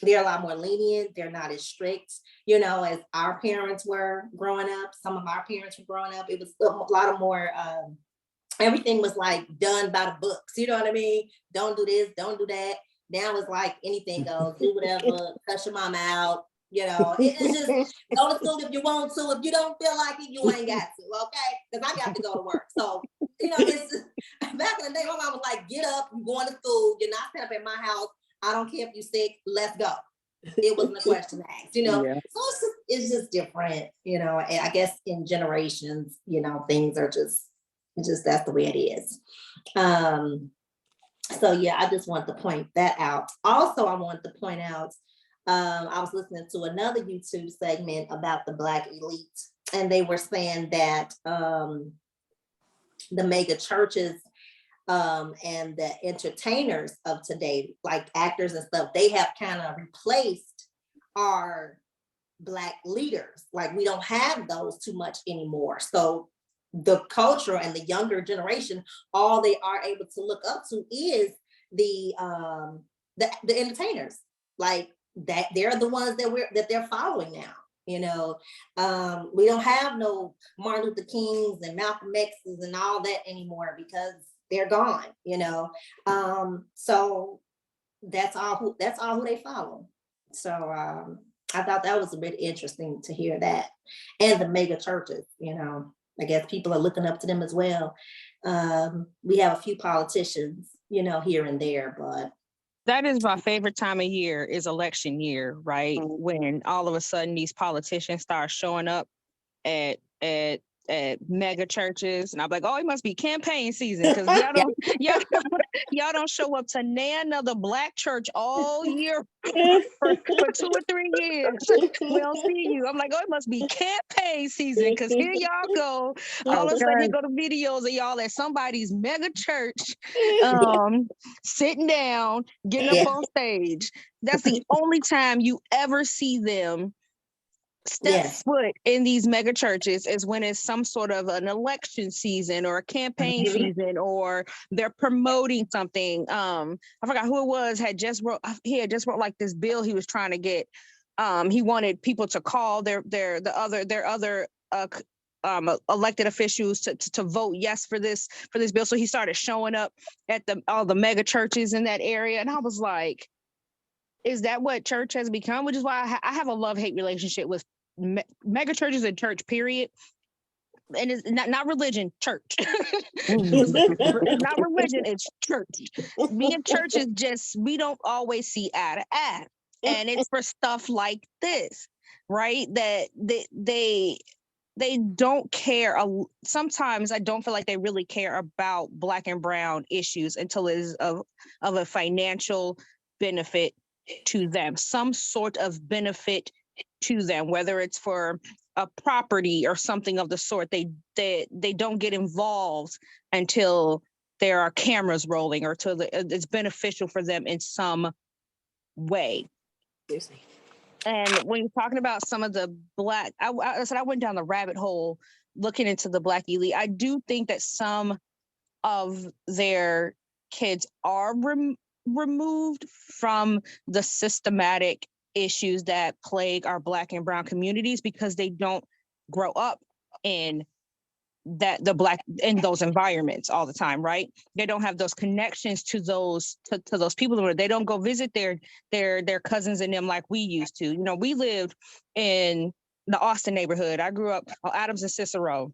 they're a lot more lenient, they're not as strict, you know, as our parents were growing up. Some of our parents were growing up, it was a lot of more everything was like done by the books, you know what I mean? Don't do this, don't do that. Now it's like anything goes, do whatever, cuss your mama out, you know. It's just go to school if you want to. If you don't feel like it, you ain't got to, okay? Because I got to go to work. So, you know, it's just, back in the day, my mom was like, get up, you're going to school, you're not set up at my house. I don't care if you're sick, let's go. It wasn't a question asked, you know. Yeah. So it's just different, you know, and I guess in generations, you know, things are just that's the way it is. So yeah, I just want to point that out. Also, I want to point out, I was listening to another YouTube segment about the Black elite, and they were saying that the mega churches and the entertainers of today, like actors and stuff, they have kind of replaced our Black leaders. Like, we don't have those too much anymore. So the culture and the younger generation, all they are able to look up to is the entertainers. Like that, they're the ones that they're following now. You know, we don't have no Martin Luther Kings and Malcolm X's and all that anymore because they're gone. You know, so that's all who they follow. So I thought that was a bit interesting to hear that, and the mega churches. You know, I guess people are looking up to them as well. We have a few politicians, you know, here and there, but that is my favorite time of year, is election year, right? When all of a sudden these politicians start showing up at mega churches, and I'm like, oh, it must be campaign season, because y'all don't show up to another Black church all year for 2 or 3 years. We don't see you. I'm like, oh, it must be campaign season, because here y'all go. All of a sudden, you go to videos of y'all at somebody's mega church, sitting down, getting up on stage. That's the only time you ever see them step foot in these mega churches, is when it's some sort of an election season or a campaign season, or they're promoting something. I forgot who it was, he had just wrote like this bill he was trying to get. He wanted people to call their other elected officials to vote yes for this bill. So he started showing up at all the mega churches in that area, and I was like, is that what church has become? Which is why I have a love-hate relationship with mega churches and church, period. And it's not religion, church. It's not religion, it's church. Me and church is just, we don't always see eye to eye. And it's for stuff like this, right? That they don't care. Sometimes I don't feel like they really care about Black and brown issues until it is of a financial benefit to them, some sort of benefit to them, whether it's for a property or something of the sort. They don't get involved until there are cameras rolling, or till it's beneficial for them in some way. And when you're talking about some of the Black, I said I went down the rabbit hole looking into the Black elite. I do think that some of their kids are removed from the systematic issues that plague our Black and Brown communities because they don't grow up in in those environments all the time, right? They don't have those connections to those people, where they don't go visit their cousins and them like we used to. You know, we lived in the Austin neighborhood. I grew up on Adams and Cicero,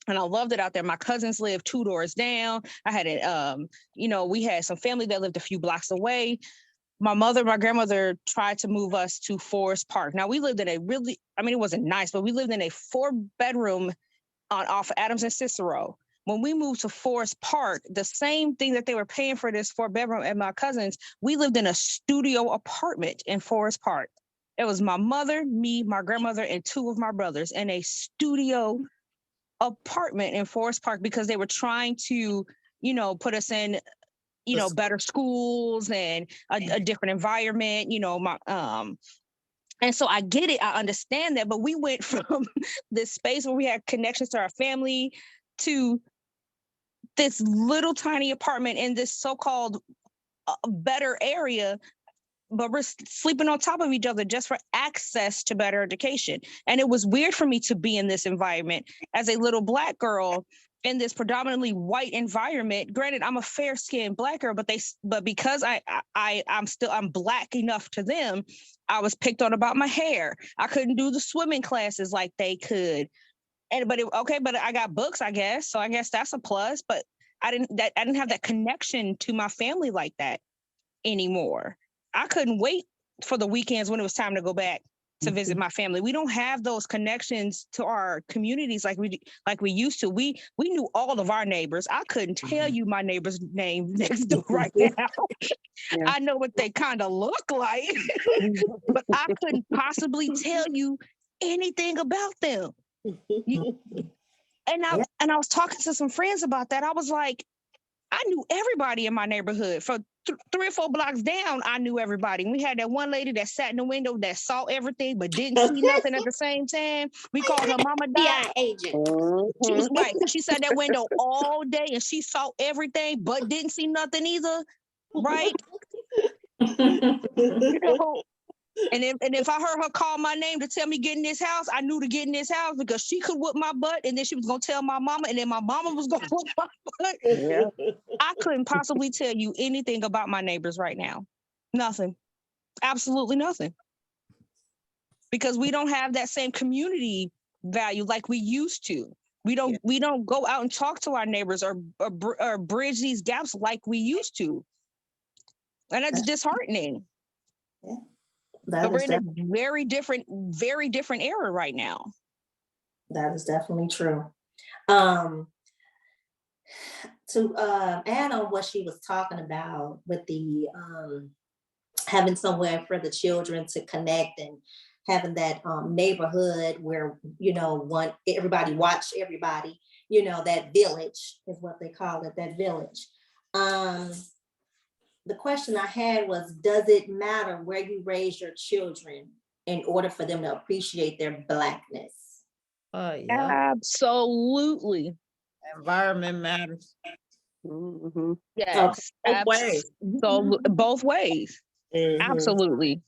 and I loved it out there. My cousins lived 2 doors down. I had we had some family that lived a few blocks away. My grandmother tried to move us to Forest Park. Now we lived in it wasn't nice, but we lived in a 4-bedroom off of Adams and Cicero. When we moved to Forest Park, the same thing that they were paying for this 4-bedroom and my cousins, we lived in a studio apartment in Forest Park. It was my mother, me, my grandmother, and 2 of my brothers in a studio apartment in Forest Park because they were trying to, put us in, better schools and a different environment, and so I get it, I understand that, but we went from this space where we had connections to our family to this little tiny apartment in this so-called better area, but we're sleeping on top of each other just for access to better education. And it was weird for me to be in this environment as a little Black girl in this predominantly white environment. Granted, I'm a fair-skinned Black girl, but because I'm Black enough to them, I was picked on about my hair. I couldn't do the swimming classes like they could. But I got books, I guess. So I guess that's a plus. But I didn't have that connection to my family like that anymore. I couldn't wait for the weekends when it was time to go back to visit my family. We don't have those connections to our communities like we used to. We knew all of our neighbors. I couldn't tell you my neighbor's name next door right now. Yeah. I know what they kind of look like, but I couldn't possibly tell you anything about them. And I was talking to some friends about that. I was like, I knew everybody in my neighborhood. For 3 or 4 blocks down, I knew everybody. We had that one lady that sat in the window that saw everything but didn't see nothing at the same time. We called her Mama Dot. Agent. She was right. She sat in that window all day and she saw everything but didn't see nothing either. Right? And if I heard her call my name to tell me get in this house, I knew to get in this house because she could whoop my butt, and then she was gonna tell my mama, and then my mama was gonna whoop my butt. Yeah. I couldn't possibly tell you anything about my neighbors right now. Nothing. Absolutely nothing. Because we don't have that same community value like we used to. We don't go out and talk to our neighbors or bridge these gaps like we used to. And that's disheartening. Yeah. But we're in a very different era right now. That is definitely true. To add on what she was talking about with the having somewhere for the children to connect and having that neighborhood where, everybody watch everybody, that village is what they call it, that village. The question I had was, does it matter where you raise your children in order for them to appreciate their Blackness? Yeah. Absolutely. Environment matters. Mm-hmm. Yes. Okay. Both ways. So both ways. Mm-hmm. Absolutely.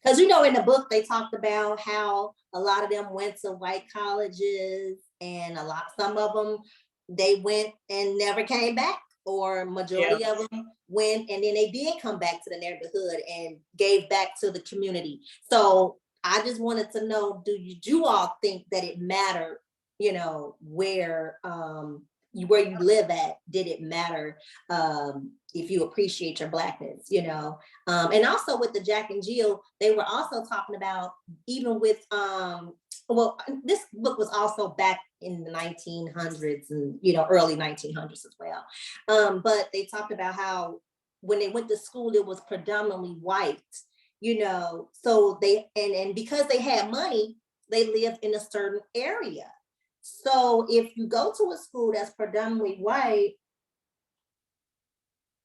Because, in the book, they talked about how a lot of them went to white colleges and some of them, they went and never came back. Or majority of them went and then they did come back to the neighborhood and gave back to the community. So I just wanted to know, do you all think that it mattered, where you live at? Did it matter if you appreciate your Blackness, and also with the Jack and Jill, they were also talking about, even with this book was also back in the 1900s and early 1900s as well, but they talked about how when they went to school it was predominantly white, so they and because they had money, they lived in a certain area. So if you go to a school that's predominantly white,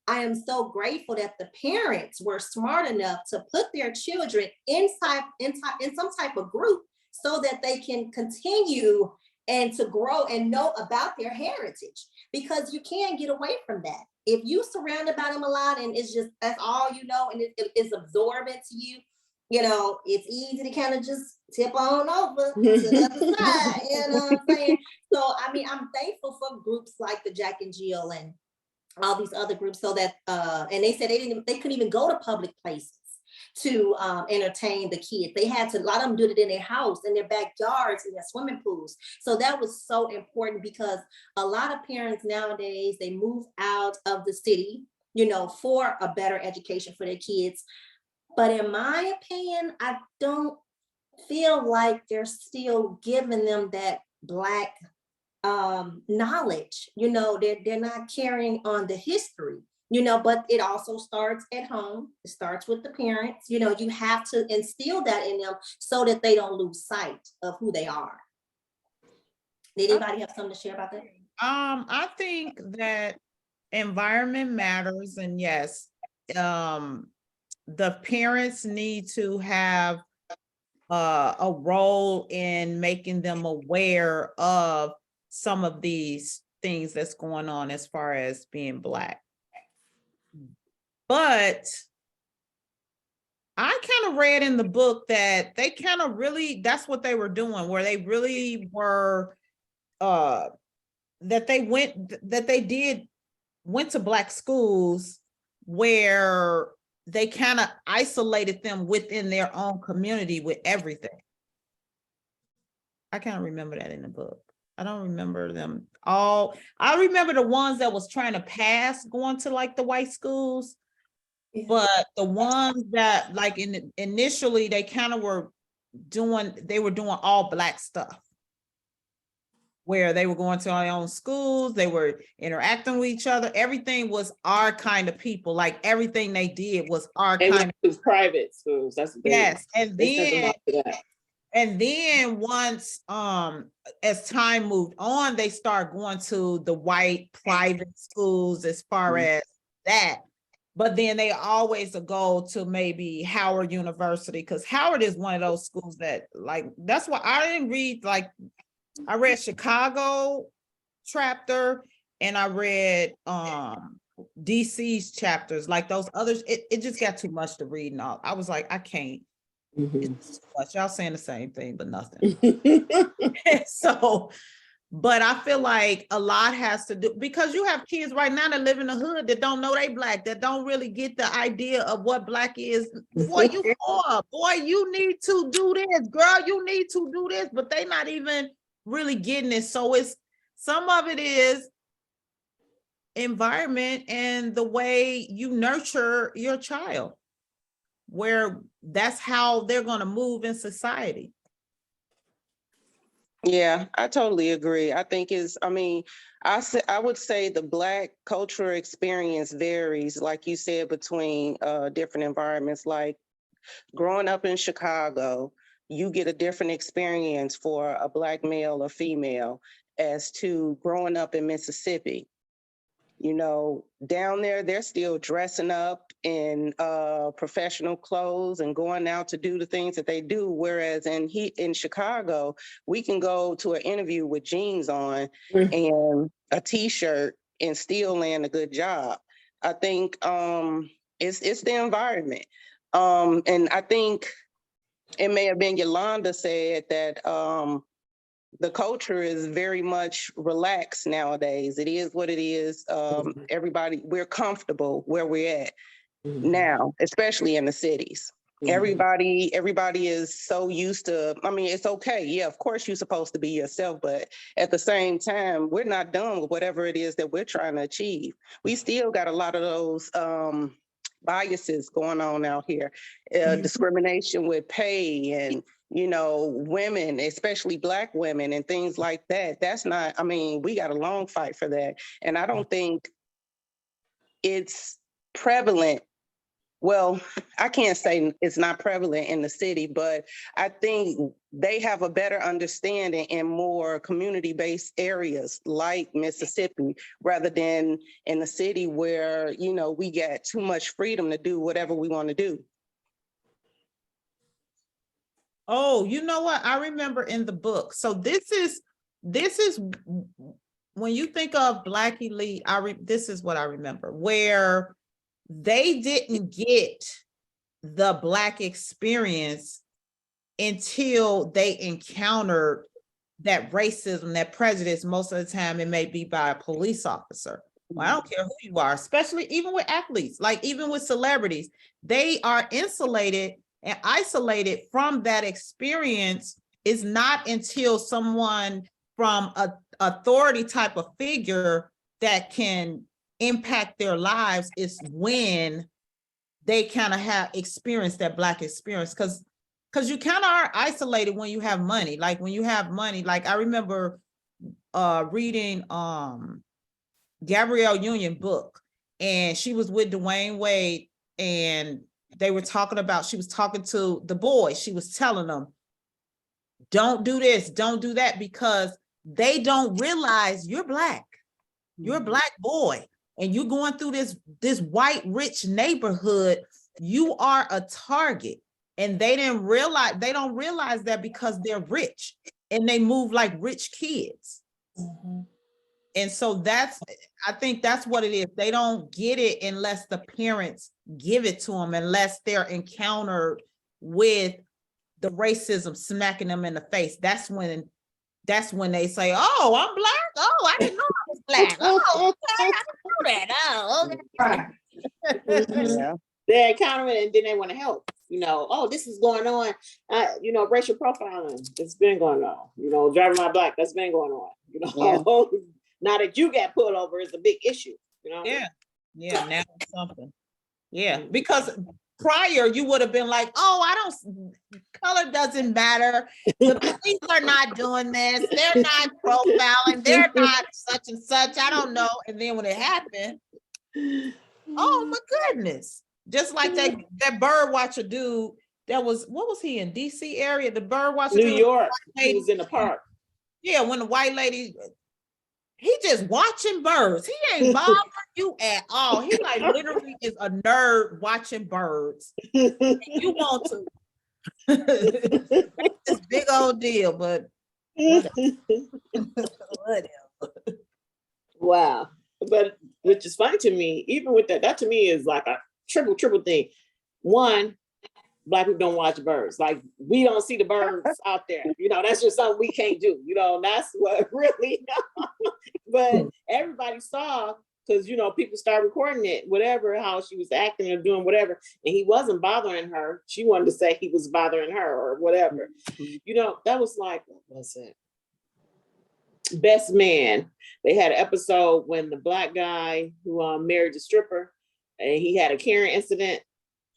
I am so grateful that the parents were smart enough to put their children in some type of group so that they can continue and to grow and know about their heritage, because you can't get away from that. If you surrounded by them a lot and it's just, that's all you know, and it's absorbent to you, you know, it's easy to kind of just tip on over to the other side, you know what I'm saying? So, I mean, I'm thankful for groups like the Jack and Jill and all these other groups, so that, and they said they couldn't even go to public places to entertain the kids. They had to, a lot of them did it in their house, in their backyards, in their swimming pools. So that was so important, because a lot of parents nowadays, they move out of the city, you know, for a better education for their kids. But in my opinion, I don't feel like they're still giving them that Black knowledge. You know, they're not carrying on the history, you know, but it also starts at home. It starts with the parents. You know, you have to instill that in them so that they don't lose sight of who they are. Did anybody have something to share about that? I think that environment matters, and yes, the parents need to have a role in making them aware of some of these things that's going on as far as being Black. But I kind of read in the book that they kind of really, that's what they were doing, where they really were, that they went to Black schools where they kind of isolated them within their own community with everything. I can't remember that in the book. I don't remember them all. I remember the ones that was trying to pass going to like the white schools, yeah. But the ones that like initially they kind of were doing all Black stuff, where they were going to their own schools, they were interacting with each other. Everything was our kind of people. Like everything they did was our kind of private schools. That's what yes. And then once as time moved on, they start going to the white private schools as far as that. But then they always go to maybe Howard University, because Howard is one of those schools that like, that's why I didn't read, like I read Chicago chapter and I read DC's chapters, like those others, it just got too much to read and all. I was like, I can't. It's too much. Y'all saying the same thing, but nothing. So, but I feel like a lot has to do, because you have kids right now that live in the hood that don't know they Black, that don't really get the idea of what Black is. Boy, you need to do this, girl, you need to do this, but they not even really getting it. So it's, some of it is environment and the way you nurture your child, where that's how they're going to move in society. Yeah, I totally agree. I think I would say the Black cultural experience varies, like you said, between different environments. Like growing up in Chicago, you get a different experience for a Black male or female as to growing up in Mississippi. You know, down there, they're still dressing up in professional clothes and going out to do the things that they do. Whereas in Chicago, we can go to an interview with jeans on and a t-shirt and still land a good job. I think it's the environment. And I think it may have been Yolanda said that the culture is very much relaxed nowadays. It is what it is. Everybody, we're comfortable where we're at now, especially in the cities. Everybody is so used to, I mean, it's okay. Yeah, of course you're supposed to be yourself, but at the same time, we're not done with whatever it is that we're trying to achieve. We still got a lot of those biases going on out here, discrimination with pay and, you know, women, especially Black women and things like that. That's not, I mean, we got a long fight for that. And I don't think it's prevalent Well, I can't say it's not prevalent in the city, but I think they have a better understanding in more community-based areas like Mississippi, rather than in the city where, you know, we get too much freedom to do whatever we want to do. Oh, you know what? I remember in the book. So this is when you think of Black elite, this is what I remember, where they didn't get the Black experience until they encountered that racism, that prejudice. Most of the time it may be by a police officer. Well, I don't care who you are, especially even with athletes, like even with celebrities, they are insulated and isolated from that experience. Is not until someone from a authority type of figure that can impact their lives is when they kind of have experienced that Black experience. Because you kind of are isolated when you have money. Like when you have money, like I remember reading Gabrielle Union book, and she was with Dwayne Wade, and they were talking about, she was talking to the boys. She was telling them, don't do this, don't do that, because they don't realize you're Black. You're a Black boy, and you're going through this white rich neighborhood. You are a target, and they don't realize that because they're rich and they move like rich kids. And so I think that's what it is. They don't get it unless the parents give it to them, unless they're encountered with the racism smacking them in the face. That's when they say, oh, I'm Black. Oh, I didn't know I was Black. Oh, okay, I didn't know that. Oh, okay. Yeah. They encounter it and then they want to help. You know, oh, this is going on. You know, racial profiling, it's been going on. You know, driving my Black, that's been going on. You know, now that you got pulled over is a big issue. You know. Yeah. Now it's something. Yeah, because prior you would have been like, oh, color doesn't matter. The police are not doing this. They're not profiling. They're not such and such. I don't know. And then when it happened, oh my goodness. Just like that bird watcher dude that was, what was he in DC area? The bird watcher New York. He was in the park. Yeah, when the white lady, he just watching birds. He ain't bothering you at all. He like literally is a nerd watching birds. You want to make this big old deal, but whatever. Wow. But which is funny to me, even with that to me is like a triple thing. One, Black people don't watch birds. Like we don't see the birds out there. You know, that's just something we can't do. You know, that's what really. But everybody saw, because you know people started recording it, whatever, how she was acting or doing whatever, and he wasn't bothering her. She wanted to say he was bothering her or whatever. You know, that was like, what was it? Best Man. They had an episode when the Black guy who married the stripper, and he had a Karen incident.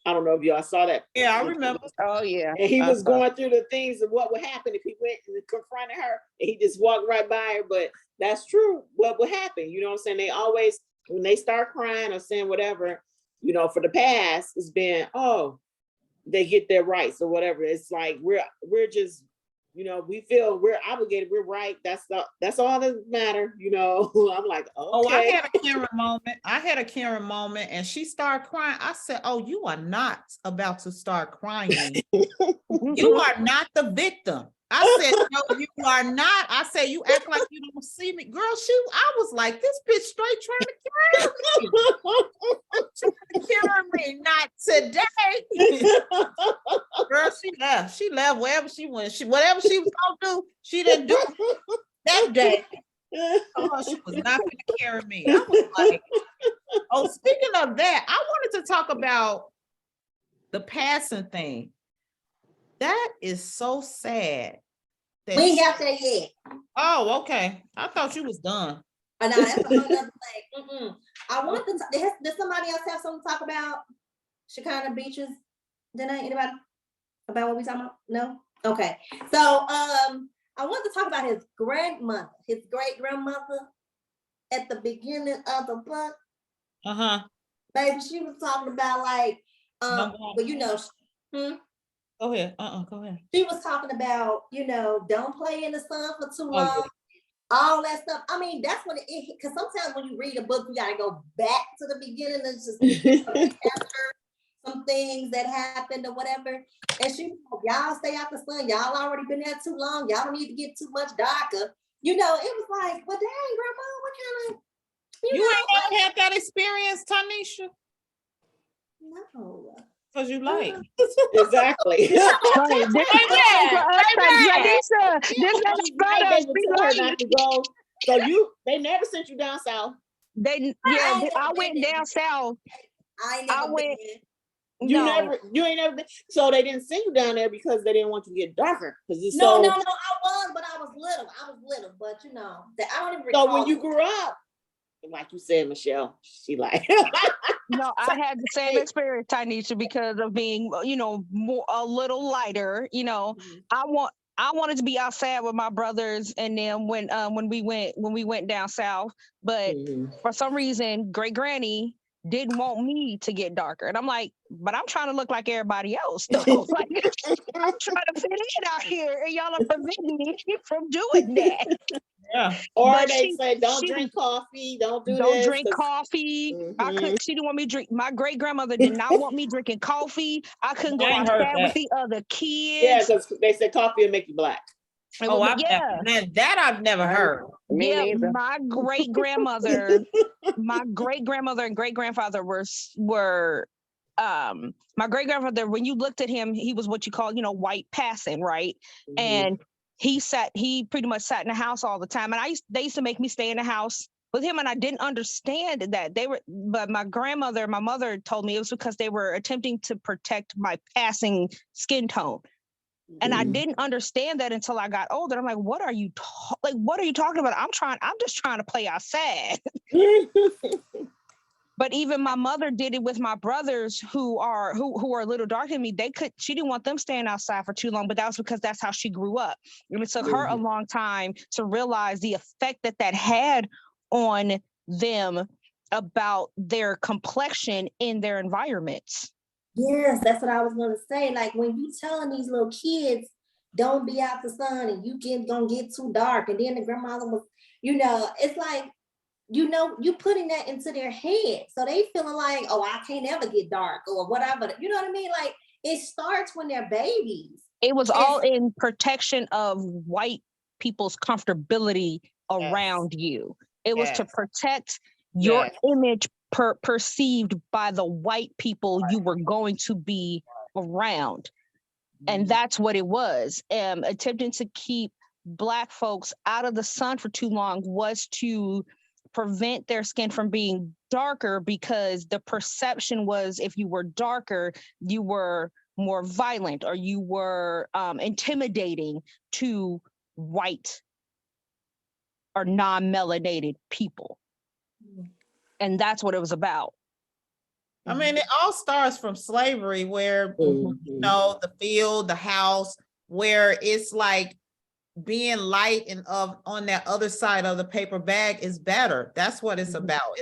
I don't know if y'all saw that. Yeah, I remember. Oh yeah. And he was going through the things of what would happen if he went and confronted her and he just walked right by her. But that's true. What would happen? You know what I'm saying? They always, when they start crying or saying whatever, you know, for the past, it's been, oh, they get their rights or whatever. It's like we're just, you know, we feel we're obligated, we're right. That's all that matter, you know. I'm like, okay. Oh, I had a Karen moment and she started crying. I said, oh, you are not about to start crying. You are not the victim. I said, no, you are not. I said, you act like you don't see me. Girl, I was like, this bitch straight trying to carry me. Not today. Girl, she left wherever she went. Whatever she was gonna do, she didn't do that day. Oh, she was not gonna carry me. I was like, oh, speaking of that, I wanted to talk about the passing thing. That is so sad. We ain't got that yet. Oh, okay. I thought you was done. Oh, no, that's a whole other thing. I want to. Does somebody else have something to talk about? Shekinah Beaches? Anybody about what we talking about? No. Okay. So, I want to talk about his grandmother, his great grandmother, at the beginning of the book. Uh-huh. Baby, she was talking about like, But you know, Go ahead. Go ahead. She was talking about, you know, don't play in the sun for too long. All that stuff. I mean, that's when it, because sometimes when you read a book, you gotta go back to the beginning and just some things that happened or whatever. And she, y'all stay out the sun. Y'all already been there too long. Y'all don't need to get too much darker. You know, it was like, well, dang, grandma, what kind of you ain't never had that experience, Tanisha? No. Because you like. Exactly. Right. This not to go. So they never sent you down south. I went down south. I went. You ain't never been. So they didn't send you down there because they didn't want you to get darker. No, I was, but I was little, but you know, I don't even recall. So when you grew up, like you said, Michelle, she like. No, I had the same experience, Tanisha, because of being, you know, a little lighter. You know, I wanted to be outside with my brothers, and then when we went down south, but for some reason, great granny didn't want me to get darker, and I'm like, but I'm trying to look like everybody else, though. Like, I'm trying to fit in out here, and y'all are preventing me from doing that. Yeah. Or but they say don't drink coffee, don't drink coffee. I couldn't. She didn't want me to drink. My great grandmother did not want me drinking coffee. I couldn't go outside with the other kids. Yeah, because they said coffee will make you black. That I've never heard. My great grandmother, my great grandmother and great grandfather were my great grandfather. When you looked at him, he was what you call, you know, white passing, right? And he pretty much sat in the house all the time. And they used to make me stay in the house with him. And I didn't understand that but my mother told me it was because they were attempting to protect my passing skin tone. And I didn't understand that until I got older. I'm like, what are you talking about? I'm just trying to play outside. But even my mother did it with my brothers who are a little darker than me. She didn't want them staying outside for too long, but that was because that's how she grew up. And it took her a long time to realize the effect that had on them about their complexion in their environments. Yes, that's what I was gonna say. Like when you telling these little kids, don't be out the sun and you gonna get too dark. And then the grandmother was, you know, it's like, you know, you putting that into their head. So they feeling like, oh, I can't ever get dark or whatever. You know what I mean? Like it starts when they're babies. It was all in protection of white people's comfortability around you. It was to protect your image perceived by the white people you were going to be around. And that's what it was. Attempting to keep Black folks out of the sun for too long was to prevent their skin from being darker, because the perception was if you were darker, you were more violent or you were intimidating to white or non-melanated people. And that's what it was about. I mean, it all starts from slavery where, you know, the field, the house, where it's like being light and on that other side of the paper bag is better. That's what it's about.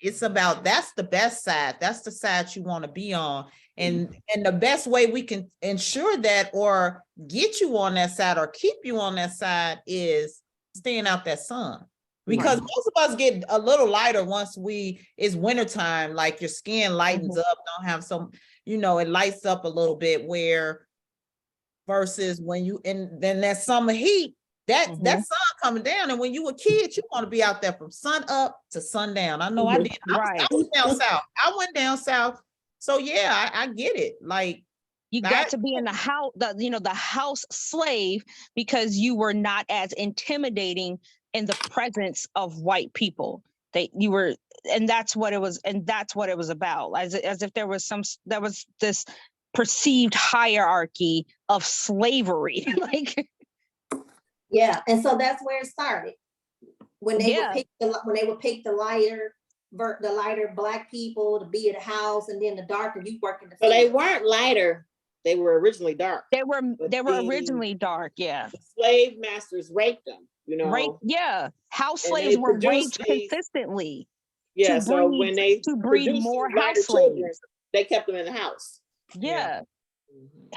It's about, that's the best side. That's the side you want to be on. And the best way we can ensure that or get you on that side or keep you on that side is staying out that sun. Because most of us get a little lighter once it's wintertime, like your skin lightens up, don't have some, you know, it lights up a little bit where versus when then that summer heat, that sun coming down. And when you were kids, you want to be out there from sun up to sundown. I know I did. I was down south. I went down south. So yeah, I get it. Like you got to be in the house, the house slave, because you were not as intimidating in the presence of white people. And that's what it was about. As if there was this perceived hierarchy of slavery. Like, yeah, and so that's where it started. When they would pick the lighter Black people to be in the house, and then the darker you work in the field. So they weren't lighter. They were originally dark. They were originally dark. Yeah. The slave masters raped them. You know. House slaves were raped consistently. Yeah. So when they breed more house slaves, they kept them in the house. Yeah.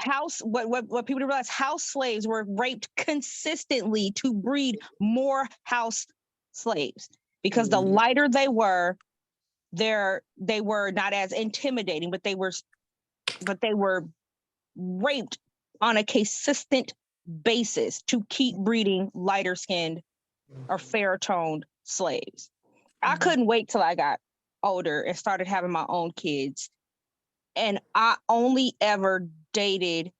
What people don't realize, house slaves were raped consistently to breed more house slaves, because the lighter they were, they were not as intimidating, but they were raped on a consistent basis to keep breeding lighter skinned or fair toned slaves. I couldn't wait till I got older and started having my own kids. And I only ever dated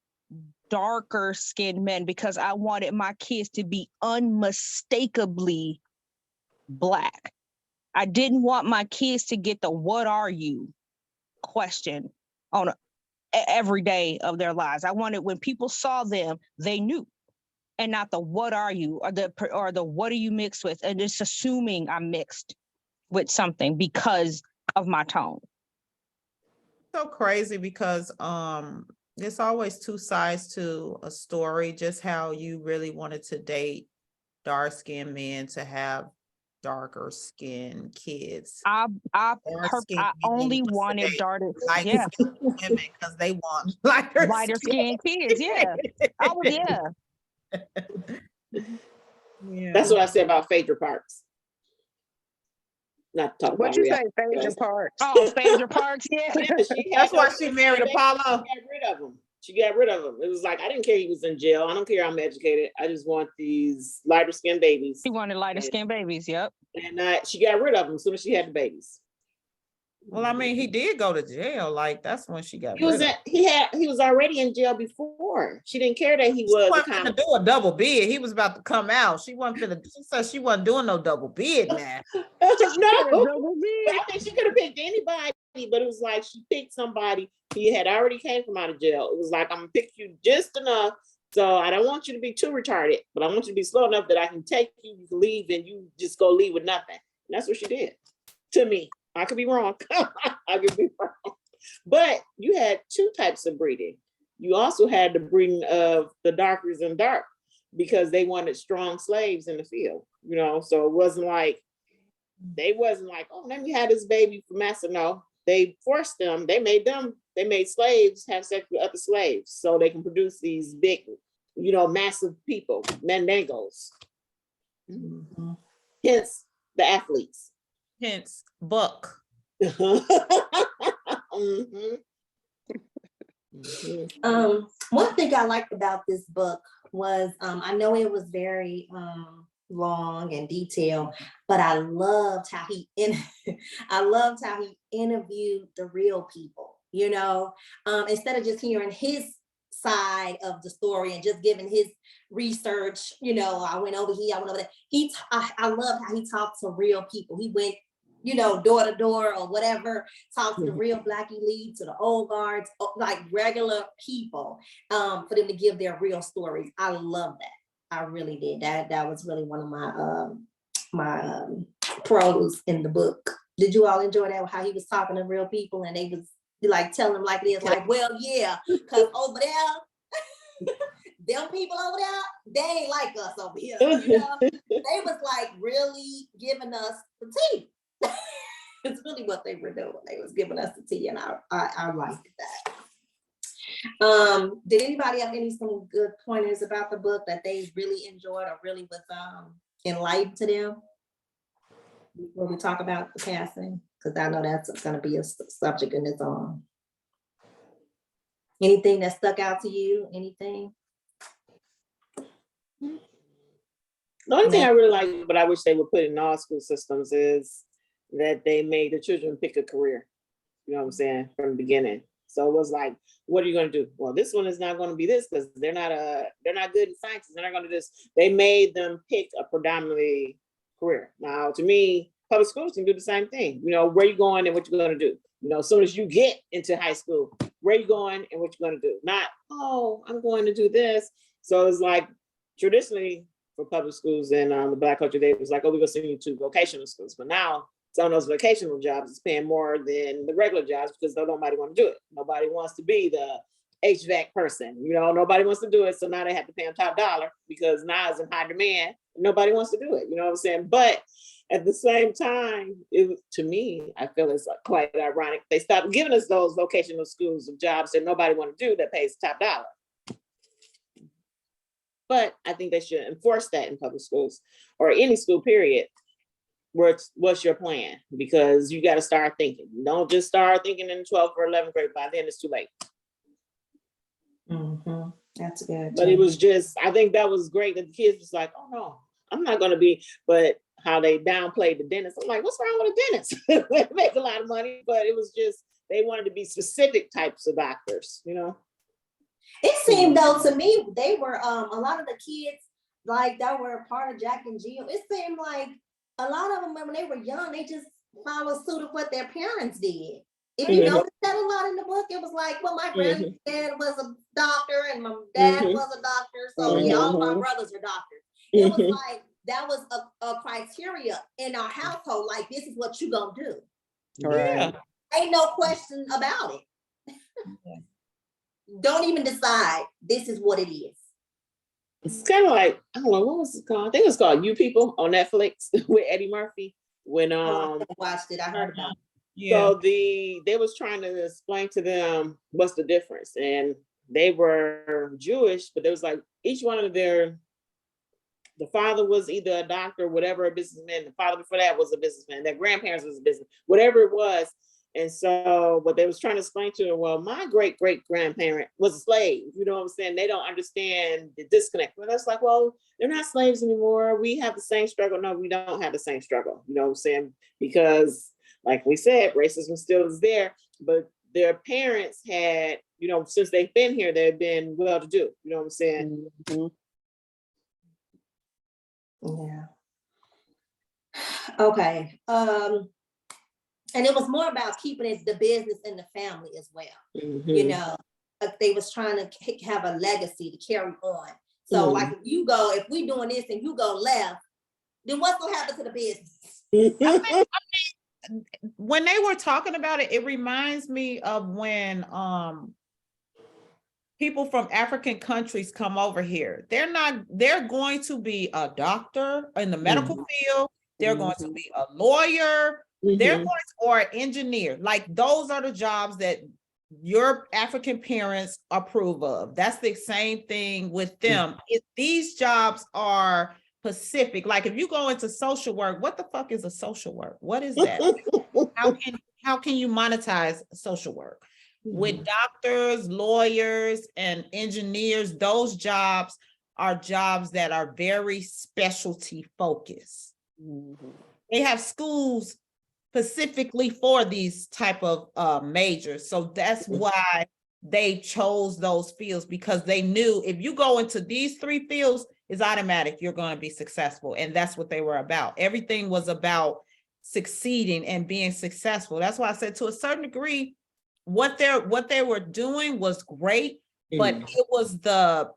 darker skinned men because I wanted my kids to be unmistakably Black. I didn't want my kids to get the "what are you" question on every day of their lives. I wanted when people saw them, they knew, and not the "what are you" or the "what are you mixed with," and just assuming I'm mixed with something because of my tone. So crazy because there's always two sides to a story. Just how you really wanted to date dark-skinned men to have darker skinned kids. I only wanted darker, yeah, women because they want lighter skinned kids. Yeah, I was, yeah. Yeah. That's what I said about Phaedra Parks. Not to talk What about you Rhea. say, Phaedra Parks? Oh, Phaedra Parks, yeah. That's why she married Apollo. She got rid of him. She got rid of him. It was like, I didn't care he was in jail. I don't care I'm educated. I just want these lighter skinned babies. She wanted lighter skinned babies, yep. And she got rid of him as soon as she had the babies. Well, I mean, he did go to jail. Like, that's when she got He was already in jail before. She didn't care that he was. She wasn't gonna do a double bid. He was about to come out. She said she wasn't doing no double bid, man. No, I think she could have picked anybody, but it was like she picked somebody. He had already came from out of jail. It was like, I'm gonna pick you just enough. So I don't want you to be too retarded, but I want you to be slow enough that I can take you, you can leave, and you just go leave with nothing. And that's what she did to me. I could be wrong. I could be wrong. But you had two types of breeding. You also had the breeding of the darkers and dark because they wanted strong slaves in the field, you know. So it wasn't like, oh, let me have this baby for massa. No, they forced them, they made slaves have sex with other slaves so they can produce these big, you know, massive people, mandangos. Mm-hmm. Hence the athletes. Hence Buck. Mm-hmm. One thing I liked about this book was I know it was very long and detailed, but I loved how he interviewed the real people, you know, instead of just hearing his side of the story and just giving his research, you know, I went over here, I went over there. I loved how he talked to real people. He went, you know, door to door or whatever, talk to the real Black elite, to the old guards, like regular people, for them to give their real stories. I love that. I really did. That was really one of my pros in the book. Did you all enjoy that? How he was talking to real people and they was like telling them like it is, like, well, yeah, because over there, them people over there, they ain't like us over here. You know, they was like really giving us the tea. It's really what they were doing. They was giving us the tea, and I liked that. Did anybody have some good pointers about the book that they really enjoyed or really was enlightened to them before we talk about the passing? Because I know that's going to be a subject in its own. Anything that stuck out to you? Anything? The only thing I really like, but I wish they would put in all school systems, is that they made the children pick a career. You know what I'm saying? From the beginning. So it was like, what are you going to do? Well, this one is not going to be this because they're not good in sciences. They're not going to do this. They made them pick a predominantly career. Now, to me, public schools can do the same thing. You know, where you going and what you're going to do. You know, as soon as you get into high school, where you going and what you're going to do. Not, oh, I'm going to do this. So it's like traditionally for public schools and the Black culture, they was like, oh, we're going to send you to vocational schools. But now some of those vocational jobs is paying more than the regular jobs because nobody want to do it. Nobody wants to be the HVAC person. You know, nobody wants to do it. So now they have to pay them top dollar because now it's in high demand. Nobody wants to do it. You know what I'm saying? But at the same time, to me, I feel it's like quite ironic. They stopped giving us those vocational schools of jobs that nobody want to do that pays top dollar. But I think they should enforce that in public schools or any school, period. What's your plan? Because you got to start thinking. Don't just start thinking in 12th or 11th grade. By then it's too late. Mm-hmm. That's good. But it was just, I think that was great that the kids was like, oh no, I'm not going to be, but how they downplayed the dentist. I'm like, what's wrong with a dentist? They make a lot of money, but it was just, they wanted to be specific types of doctors, you know? It seemed though to me, they were, a lot of the kids like that were a part of Jack and Jill. It seemed like a lot of them, when they were young, they just followed suit of what their parents did. If you notice that a lot in the book, it was like, well, my granddad was a doctor and my dad was a doctor. So yeah, all of my brothers are doctors. It was like, that was a criteria in our household. Like, this is what you gonna do. Right. Ain't no question about it. Don't even decide. This is what it is. It's kind of like, I don't know, what was it called? I think it was called You People on Netflix with Eddie Murphy. When I watched it, I heard about it. Yeah. So they was trying to explain to them what's the difference, and they were Jewish, but there was like each one of the father was either a doctor, whatever, a businessman. The father before that was a businessman. Their grandparents was a business, whatever it was. And so what they was trying to explain to them, well, my great grandparent was a slave. You know what I'm saying? They don't understand the disconnect. But that's like, well, they're not slaves anymore. We have the same struggle. No, we don't have the same struggle. You know what I'm saying? Because like we said, racism still is there, but their parents had, you know, since they've been here, they've been well-to-do. You know what I'm saying? Yeah. Okay. And it was more about keeping it the business in the family as well. You know, like they was trying to have a legacy to carry on. So like if we doing this and you go left, then what's gonna happen to the business? I mean, when they were talking about it, it reminds me of when people from African countries come over here. They're going to be a doctor in the medical field. They're going to be a lawyer. They're going to, or an engineer. Like those are the jobs that your African parents approve of. That's the same thing with them. These jobs are specific. Like if you go into social work, what the fuck is a social work? What is that? How can you monetize social work? With doctors, lawyers, and engineers, those jobs are jobs that are very specialty focused. They have schools specifically for these type of majors. So that's why they chose those fields, because they knew if you go into these three fields, it's automatic, you're going to be successful. And that's what they were about. Everything was about succeeding and being successful. That's why I said to a certain degree, what they were doing was great, but it was the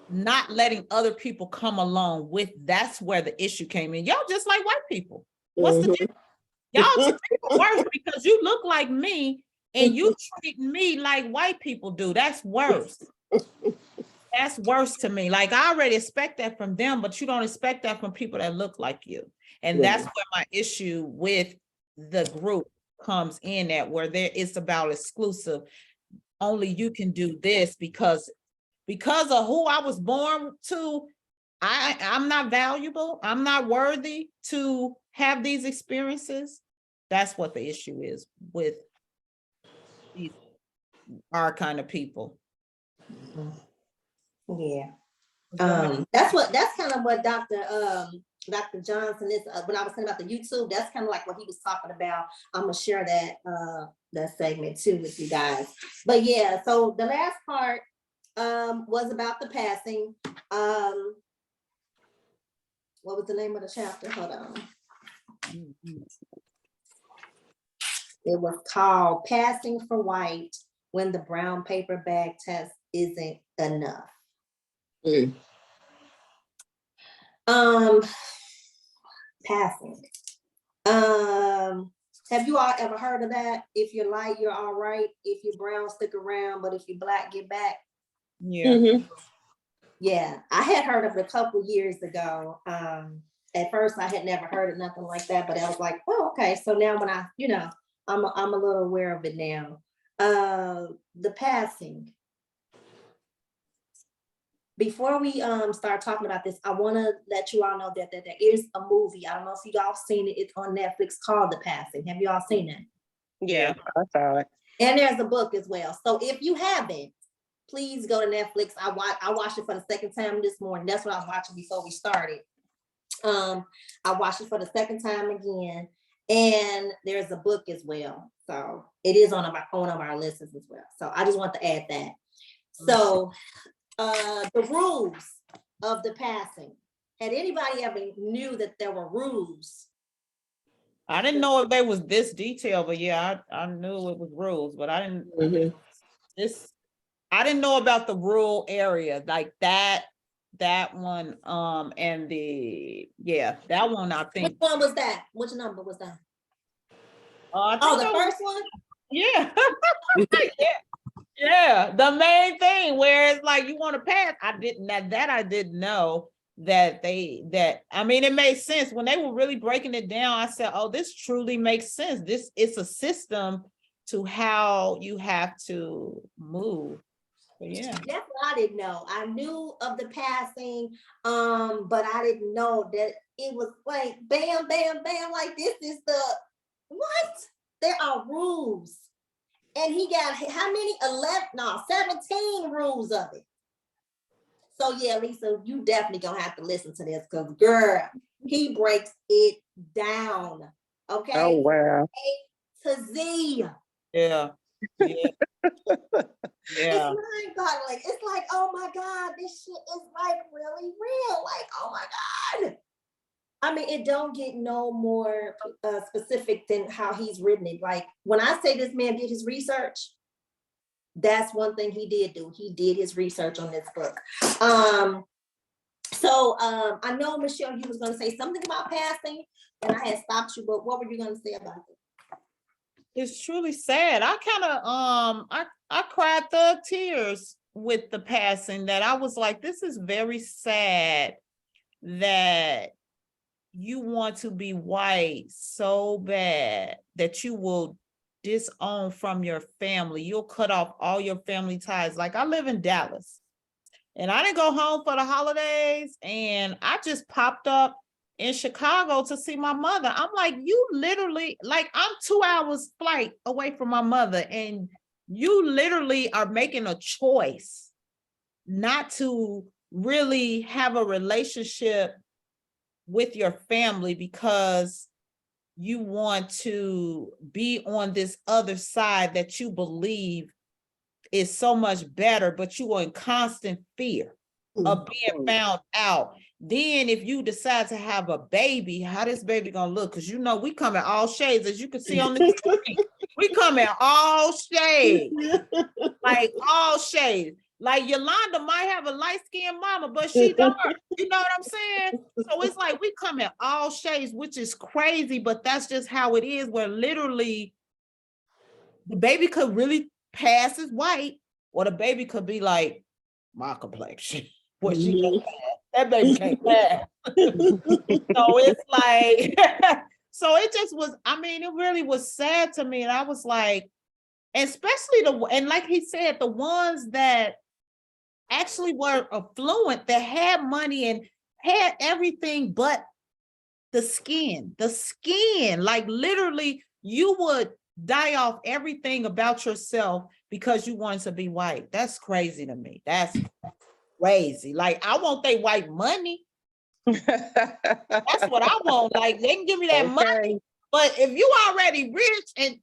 not letting other people come along with. That's where the issue came in. Y'all just like white people. What's the difference? Y'all just worse because you look like me and you treat me like white people do. That's worse. That's worse to me. Like I already expect that from them, but you don't expect that from people that look like you. And that's where my issue with the group comes in at, where it's about exclusive. Only you can do this because of who I was born to. I'm not valuable. I'm not worthy to have these experiences. That's what the issue is with our kind of people. Yeah. That's kind of what Dr. Johnson is, when I was saying about the YouTube, that's kind of like what he was talking about. I'm gonna share that segment too with you guys. But yeah, so the last part was about the passing. What was the name of the chapter? Hold on. It was called Passing for White When the Brown Paper Bag Test Isn't Enough. Passing. Have you all ever heard of that? If you're light, you're all right. If you're brown, stick around. But if you're black, get back. Yeah. Yeah, I had heard of it a couple years ago. At first I had never heard of nothing like that, but I was like, oh, okay. So now when I, I'm a little aware of it now. The passing. Before we start talking about this, I want to let you all know that there is a movie. I don't know if you all seen it. It's on Netflix called The Passing. Have you all seen it? Yeah, I saw it. And there's a book as well. So if you haven't, please go to Netflix. I watched it for the second time this morning. That's what I was watching before we started. I watched it for the second time again, and there's a book as well. So it is on one of our lists as well. So I just want to add that. So the rules of the passing. Had anybody ever knew that there were rules? I didn't know if they was this detailed, but yeah, I knew it was rules, but I didn't. I didn't know about the rural area like that one. And that one I think. Which one was that? Which number was that? The first one. Yeah. Yeah. The main thing where it's like you want to pass. I didn't know that I mean, it made sense when they were really breaking it down. I said, oh, this truly makes sense. It's a system to how you have to move. But yeah, that's what I didn't know. I knew of the passing, but I didn't know that it was like bam, bam, bam. Like this is the what? There are rules, and he got how many? 17 rules of it. So yeah, Lisa, you definitely gonna have to listen to this because girl, he breaks it down. Okay. Oh wow. A to Z. Yeah. Yeah. Yeah. It's like, oh my God, this shit is like really real. Like, oh my God. I mean, it don't get no more specific than how he's written it. Like when I say this man did his research, that's one thing he did do. He did his research on this book. So I know, Michelle, you was going to say something about passing, and I had stopped you, but what were you going to say about it? It's truly sad. I kind of I cried thug tears with the passing, that I was like, this is very sad that you want to be white so bad that you will disown from your family. You'll cut off all your family ties. Like I live in Dallas and I didn't go home for the holidays, and I just popped up in Chicago to see my mother. I'm like, you literally, like I'm 2 hours flight away from my mother, and you literally are making a choice not to really have a relationship with your family because you want to be on this other side that you believe is so much better, but you are in constant fear of being found out. Then if you decide to have a baby, how this baby gonna look? Because you know we come in all shades, as you can see on the screen. We come in all shades, like all shades. Like Yolanda might have a light-skinned mama, but she don't. You know what I'm saying? So it's like we come in all shades, which is crazy, but that's just how it is, where literally the baby could really pass as white, or the baby could be like my complexion. What she can't pass. That baby can't pass. So it's like, so it just was, I mean, it really was sad to me. And I was like, and especially and like he said, the ones that actually were affluent, that had money and had everything but the skin, like literally you would die off everything about yourself because you wanted to be white. That's crazy to me. That's crazy. Like I want their white money. That's what I want. Like they can give me that money, but if you already rich, and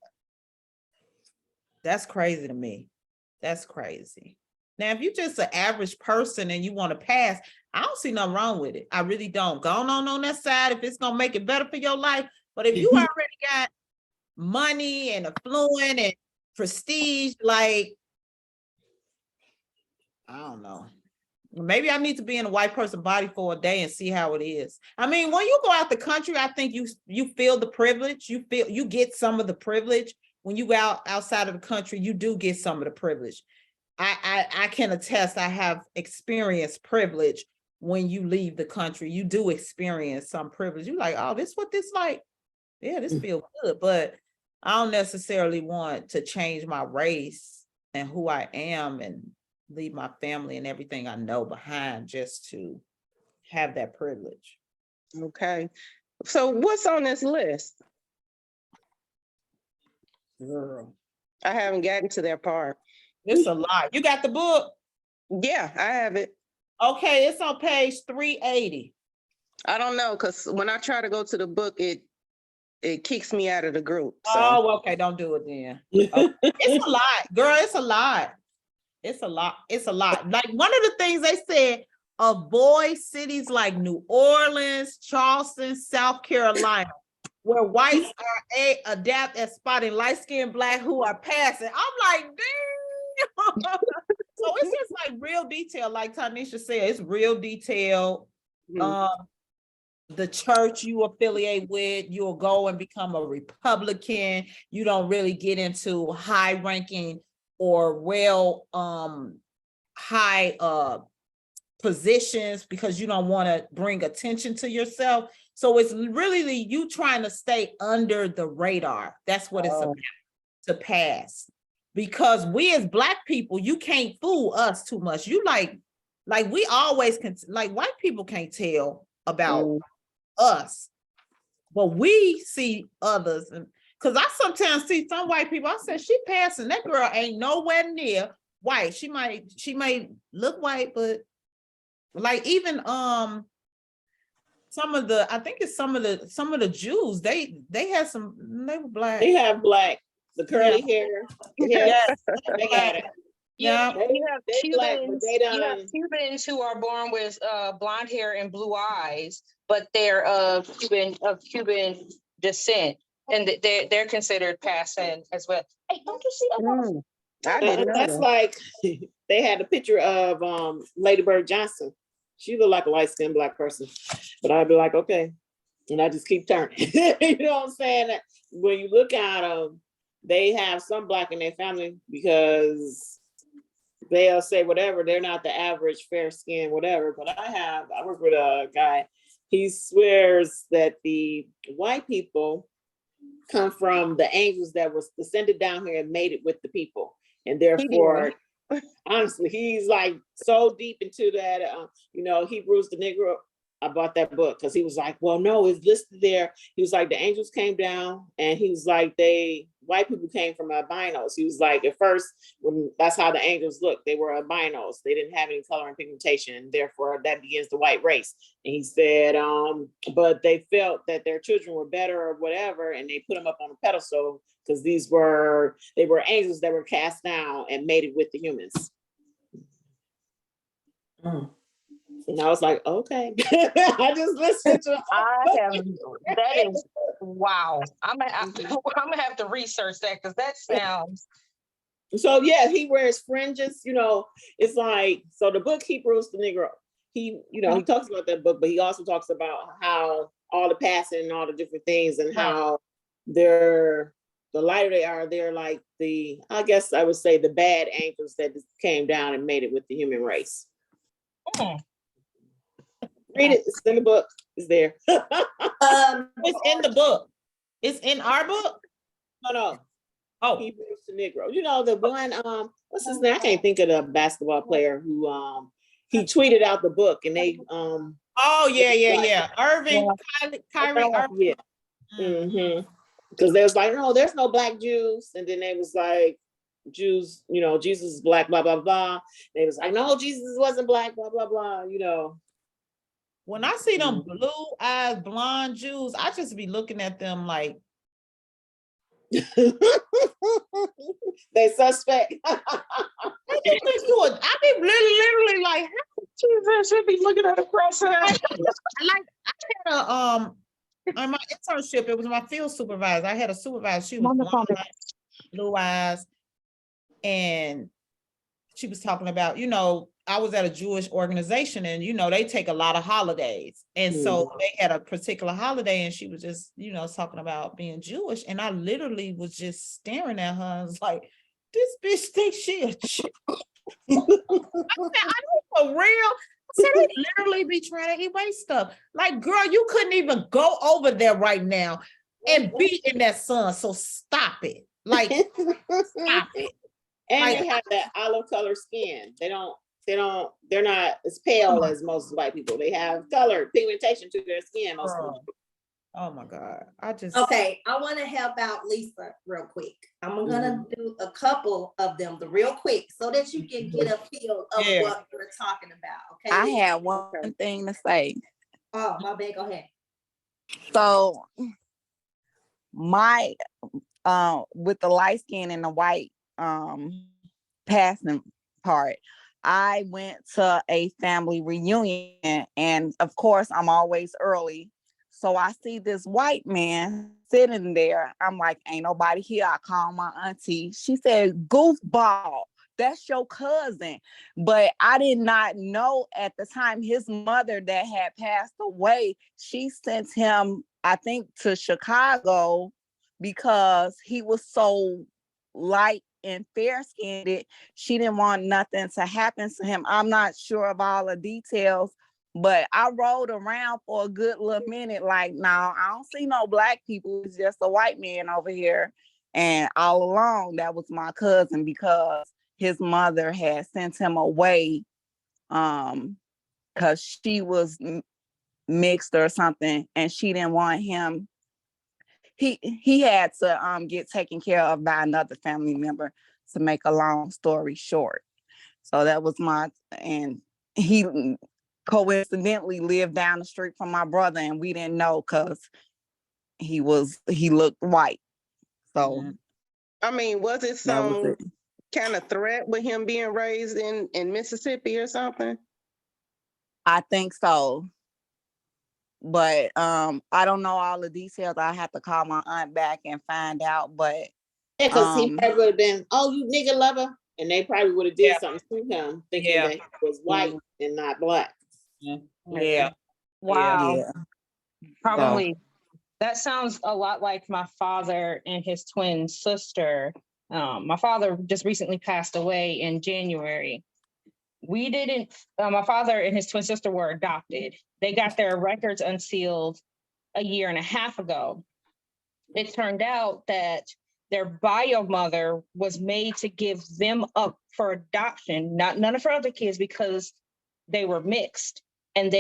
that's crazy to me. That's crazy. Now, if you're just an average person and you want to pass, I don't see nothing wrong with it. I really don't. Go on that side if it's gonna make it better for your life. But if you already got money and affluent and prestige, like I don't know. Maybe I need to be in a white person body for a day and see how it is. I mean, when you go out the country, I think you feel the privilege. You get some of the privilege. When you go outside of the country, you do get some of the privilege. I can attest, I have experienced privilege. When you leave the country, you do experience some privilege. You're like, oh, this what this like? Yeah, this feels good. But I don't necessarily want to change my race and who I am and leave my family and everything I know behind just to have that privilege. Okay. So what's on this list? Girl, I haven't gotten to that part. it's a lot. You got the book? Yeah, I have it. Okay, it's on page 380. I don't know, because when I try to go to the book, it kicks me out of the group. So. Oh, okay, don't do it then. Okay. It's a lot, girl. It's a lot. It's a lot. It's a lot. Like one of the things they said, avoid cities like New Orleans, Charleston, South Carolina, where whites are adept at spotting light-skinned Black who are passing. I'm like, damn. So it's just like real detail, like Tanisha said, it's real detail. The church you affiliate with, you'll go and become a Republican. You don't really get into high ranking or high positions because you don't want to bring attention to yourself. So it's really you trying to stay under the radar. That's what it's about, to pass. Because we as Black people, you can't fool us too much. You like we always can, like white people can't tell about us, but we see others. And because I sometimes see some white people, I said, she passing, that girl ain't nowhere near white. She might look white, but like even some of the Jews, they had some, they were Black. They have Black. The curly hair. Yes. They got it. Yeah, you have Cubans who are born with blonde hair and blue eyes, but they're of Cuban descent, and they're considered passing as well. Hey, don't you see that? I didn't know that's that. like they had a picture of Lady Bird Johnson. She looked like a light-skinned Black person, but I'd be like, okay, and I just keep turning. You know what I'm saying? When you look at them, they have some Black in their family because they'll say whatever, they're not the average fair skin, whatever. But I work with a guy, he swears that the white people come from the angels that was descended down here and made it with the people. And therefore, honestly, he's like so deep into that, Hebrews the Negro. I bought that book because he was like, well, no, it's listed there. He was like, the angels came down and he was like, white people came from albinos. He was like, at first, when that's how the angels looked, they were albinos. They didn't have any color and pigmentation. Therefore, that begins the white race. And he said, but they felt that their children were better or whatever, and they put them up on a pedestal because they were angels that were cast down and mated with the humans. And I was like, okay. I just listened to that is wow. I'm gonna have to research that because that sounds. So yeah, he wears fringes, it's like, so the book Hebrews the Negro, he talks about that book, but he also talks about how all the passing and all the different things and how the lighter they are, they're like I guess I would say the bad angels that came down and made it with the human race. Read it. It's in the book. It's there. It's in the book. It's in our book. No. Oh, Hebrews to Negro. The one. What's his name? I can't think of the basketball player who he tweeted out the book and they Oh yeah. Irving, Kyrie Irving. Yeah. Because they was like, no, there's no Black Jews, and then they was like, Jews, Jesus is Black, blah blah blah. They was like, no, Jesus wasn't Black, blah blah blah. When I see them blue-eyed blonde Jews, I just be looking at them like they suspect. I be literally like, Jesus, I be looking at a cross. I had on my internship, it was my field supervisor. I had a supervisor, she was blonde, blue eyes, and she was talking about, I was at a Jewish organization and, they take a lot of holidays. And so they had a particular holiday and she was just, talking about being Jewish. And I literally was just staring at her. I was like, this bitch thinks she a chick. I know for real. I said they literally be trying to erase stuff. Like, girl, you couldn't even go over there right now and be in that sun. So stop it. Like, stop it. And Like, they have that olive color skin. They're not as pale as most white people. They have color, pigmentation to their skin. Most of them. Oh my God. Okay, I want to help out Lisa real quick. I'm gonna do a couple of them the real quick so that you can get a feel of what we're talking about. Okay. I have one thing to say. Oh, my bad. Go ahead. So my with the light skin and the white passing part, I went to a family reunion, and of course I'm always early. So I see this white man sitting there. I'm like, ain't nobody here. I call my auntie. She said, goofball, that's your cousin. But I did not know at the time his mother that had passed away, she sent him, I think, to Chicago because he was so light and fair-skinned. She didn't want nothing to happen to him. I'm not sure of all the details, but I rode around for a good little minute like, no, I don't see no black people. It's just a white man over here. And all along, that was my cousin because his mother had sent him away because she was mixed or something, and she didn't want him. He had to get taken care of by another family member, to make a long story short. So that was and he coincidentally lived down the street from my brother, and we didn't know because he looked white. So I mean, was it some kind of threat with him being raised in Mississippi or something? I think so. But I don't know all the details. I have to call my aunt back and find out. But yeah, because he probably would have been, oh, you nigga lover, and they probably would have did something to him, thinking that he was white and not black. Yeah. Wow. Yeah. Probably. That sounds a lot like my father and his twin sister. My father just recently passed away in January. My father and his twin sister were adopted. They got their records unsealed a year and a half ago. It turned out that their bio mother was made to give them up for adoption, none of her other kids, because they were mixed. And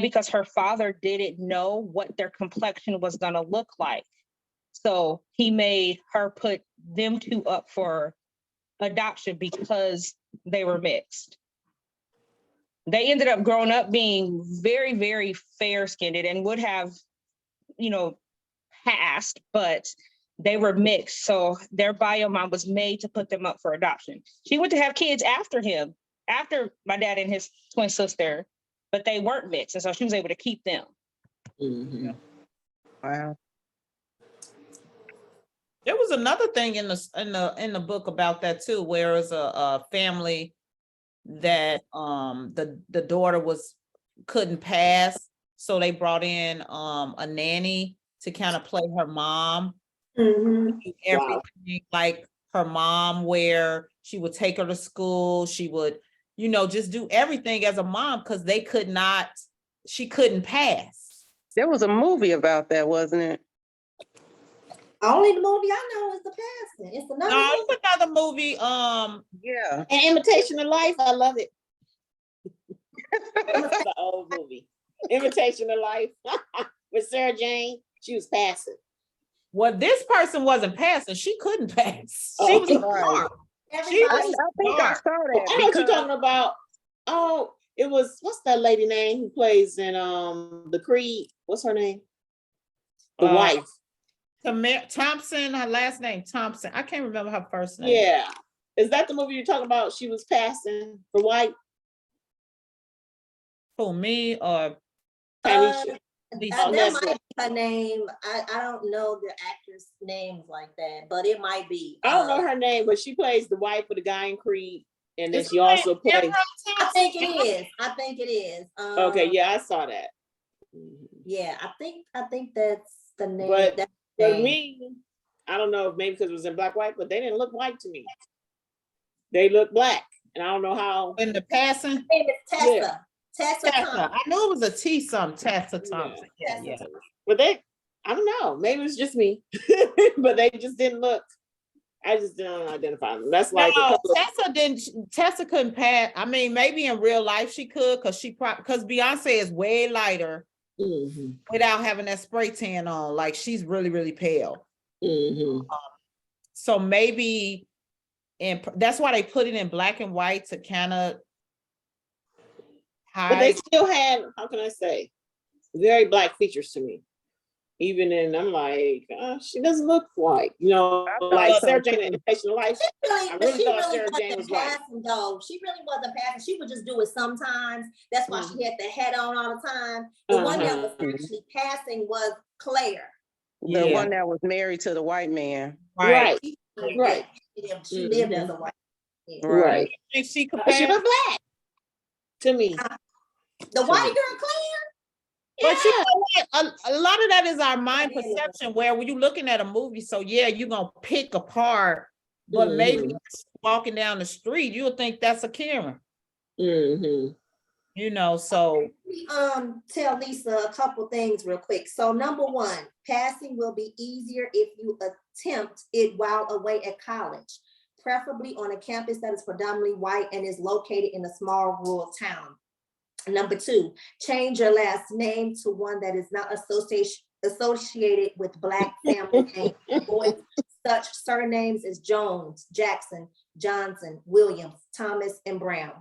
because her father didn't know what their complexion was going to look like. So he made her put them two up for adoption because they were mixed. They ended up growing up being very, very fair-skinned and would have, passed, but they were mixed. So their bio mom was made to put them up for adoption. She went to have kids after him, after my dad and his twin sister, but they weren't mixed. And so she was able to keep them. Mm-hmm. Wow. There was another thing in the book about that too, where it was a family that the daughter couldn't pass, so they brought in a nanny to kind of play her mom. Everything like her mom, where she would take her to school, she would just do everything as a mom because she couldn't pass. There was a movie about that, wasn't it? Only the movie I know is The Passing. It's another movie. It's another movie. Yeah. An Imitation of Life. I love it. It's the old movie. Imitation of Life with Sarah Jane. She was passing. Well, this person wasn't passing. She couldn't pass. She was right. I think I saw that. I know what you're talking about. Oh, it was, what's that lady name who plays in the Creed? What's her name? The wife. Thompson, her last name Thompson. I can't remember her first name. Yeah. Is that the movie you're talking about? She was passing for white? For me or that might be her name. I don't know the actress names like that, but it might be. I don't know her name, but she plays the wife of the guy in Creed, and then she also plays. I think it is. Okay, yeah, I saw that. Yeah, I think that's the name. But for me, I don't know if maybe because it was in black white, but they didn't look white to me. They looked black, and I don't know how. In the passing. Her name is Tessa. Yeah. Tessa. I knew it was a T something. Tessa Thompson. Yeah. But I don't know. Maybe it's just me, but they just didn't look. I just didn't identify them. That's like Tessa couldn't pass. I mean, maybe in real life she could, because Beyonce is way lighter without having that spray tan on. Like she's really, really pale. So maybe, and that's why they put it in black and white to kind of hide. But they still had, how can I say, very black features to me. Even in, I'm like, she doesn't look white, you know, like Sarah Jane in Imitation of Life. I really thought Sarah Jane was white. Though. She really wasn't passing. She would just do it sometimes. That's why she had the hat on all the time. The one that was actually passing was Claire. The one that was married to the white man. Right. She lived as a white man. Right. And she was black to me. The white girl Claire? But you know what? A lot of that is our mind perception, where when you're looking at a movie, so yeah, you're gonna pick apart, but maybe walking down the street, you'll think that's a Karen. You know, so tell Lisa a couple things real quick. So number one, passing will be easier if you attempt it while away at college, preferably on a campus that is predominantly white and is located in a small rural town. Number two, change your last name to one that is not associated with Black family names. Avoid such surnames as Jones, Jackson, Johnson, Williams, Thomas, and Brown.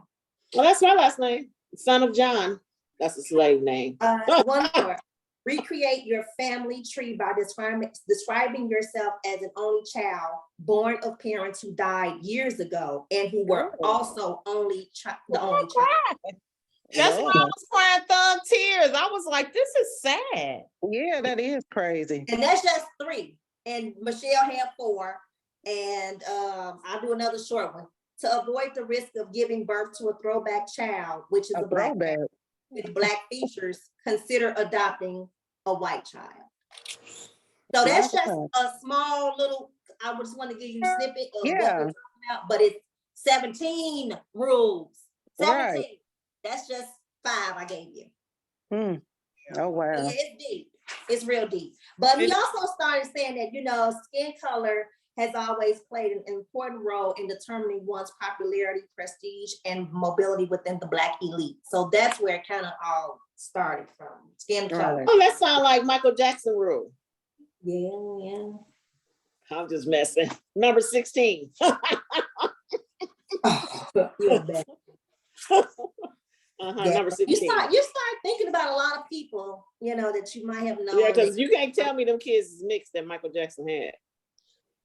Well, that's my last name, son of John. That's a slave name. One more. Recreate your family tree by describing yourself as an only child born of parents who died years ago and who were also the only child. That's why I was crying thug tears. I was like, this is sad. Yeah, that is crazy. And that's just 3. And Michelle had 4. And I'll do another short one. To avoid the risk of giving birth to a throwback child, which is a black child with black features, consider adopting a white child. So that's just a small little, I just want to give you a snippet of what we're talking about, but it's 17 rules. 17. Right. That's just 5 I gave you. Oh, wow. Yeah, it's deep. It's real deep. But we also started saying that, you know, skin color has always played an important role in determining one's popularity, prestige, and mobility within the Black elite. So that's where it kind of all started from. Skin color. Oh, that sounds like Michael Jackson rule. Yeah. I'm just messing. Number 16. You're bad. Number 16. You start thinking about a lot of people, you know, that you might have known. Yeah, because you can't tell me them kids is mixed that Michael Jackson had.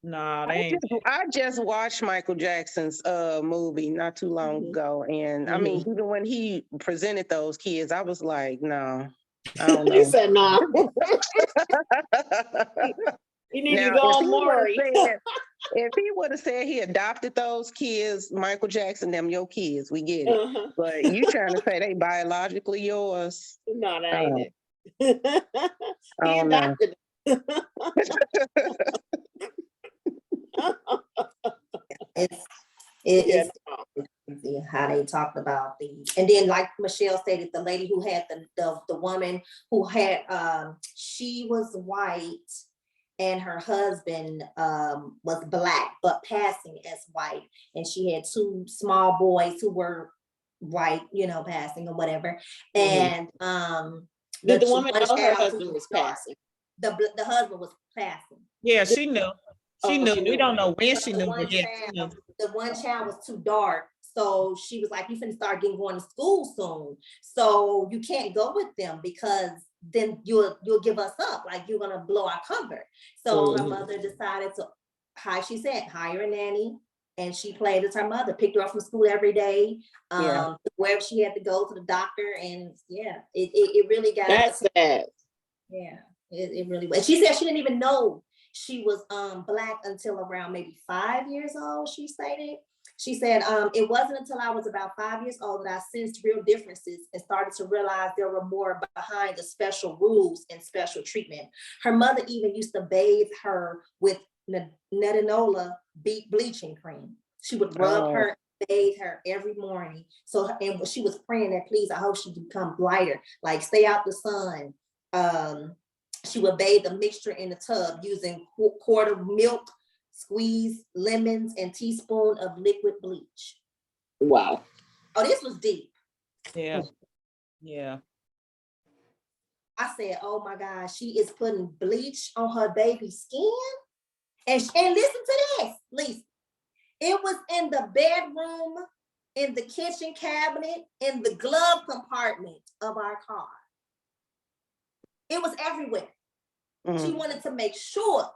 No, they ain't. I just watched Michael Jackson's movie not too long ago, and I mean, even when he presented those kids, I was like, no, I don't know. You said no. You need to go on Maury. If he would have said he adopted those kids, Michael Jackson, them your kids, we get it. But you trying to say they biologically yours? No, that ain't it. He adopted them. It's how they talked about and then like Michelle stated, the lady who had the woman who had she was white and her husband was Black but passing as white, and she had 2 small boys who were white, you know, passing or whatever. And the woman know her husband was passing. The husband was passing. Yeah, she knew. She knew. We don't know when she knew. The one child was too dark. So she was like, you finna start going to school soon. So you can't go with them because then you'll give us up. Like you're gonna blow our cover. So her mother decided to, she said, hire a nanny. And she played as her mother, picked her up from school every day, wherever she had to go to the doctor. And it really got. That's sad. Yeah, it really was. She said she didn't even know she was Black until around maybe 5 years old, she stated. She said, it wasn't until I was about 5 years old that I sensed real differences and started to realize there were more behind the special rules and special treatment. Her mother even used to bathe her with Netanola bleaching cream. She would rub her, bathe her every morning. So, and she was praying that, please, I hope she become lighter, like stay out the sun. She would bathe the mixture in the tub using quart of milk, squeeze lemons, and teaspoon of liquid bleach. Wow. Oh, this was deep. Yeah. Yeah. I said, oh my God, she is putting bleach on her baby's skin. And listen to this, Lisa. It was in the bedroom, in the kitchen cabinet, in the glove compartment of our car. It was everywhere. She wanted to make sure.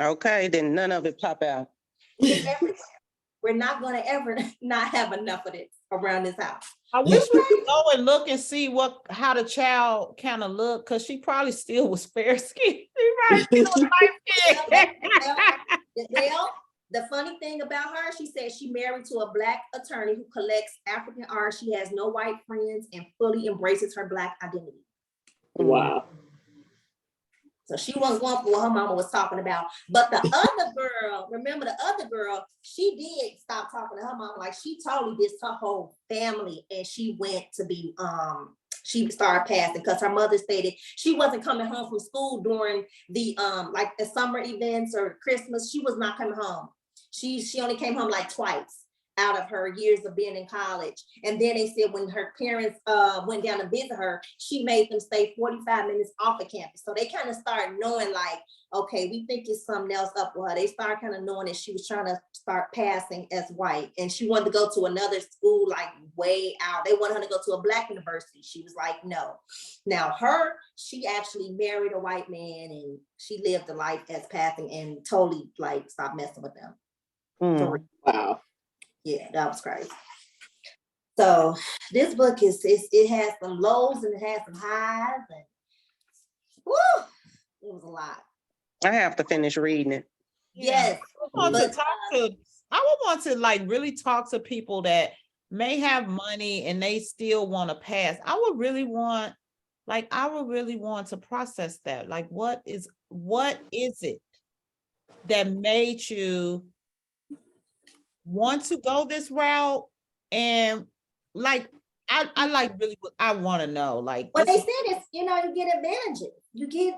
Okay, then none of it pop out. It's everywhere. We're not going to ever not have enough of this around this house. I wish we could go and look and see how the child kind of looked, because she probably still was fair skinned. She probably still was light skinned. Well, the funny thing about her, she said she married to a Black attorney who collects African art. She has no white friends and fully embraces her Black identity. Wow. So she wasn't going for what her mama was talking about. But the other girl, remember the other girl, she did stop talking to her mama. Like she totally dissed her whole family, and she went to be, she started passing because her mother stated she wasn't coming home from school during the, like the summer events or Christmas. She was not coming home. She only came home like twice out of her years of being in college. And then they said when her parents went down to visit her, she made them stay 45 minutes off of campus. So they kind of started knowing like, okay, we think it's something else up with her. They started kind of knowing that she was trying to start passing as white. And she wanted to go to another school, like way out. They wanted her to go to a Black university. She was like, no. Now she actually married a white man, and she lived a life as passing and totally like stopped messing with them. Wow. Yeah, that was crazy. So this book it has some lows and it has some highs, and woo, it was a lot. I have to finish reading it. Yes. I would want to like really talk to people that may have money and they still want to pass. I would really want to process that. Like, what is it that made you want to go this route? And like I want to know, like, what they said is, you get advantages, you get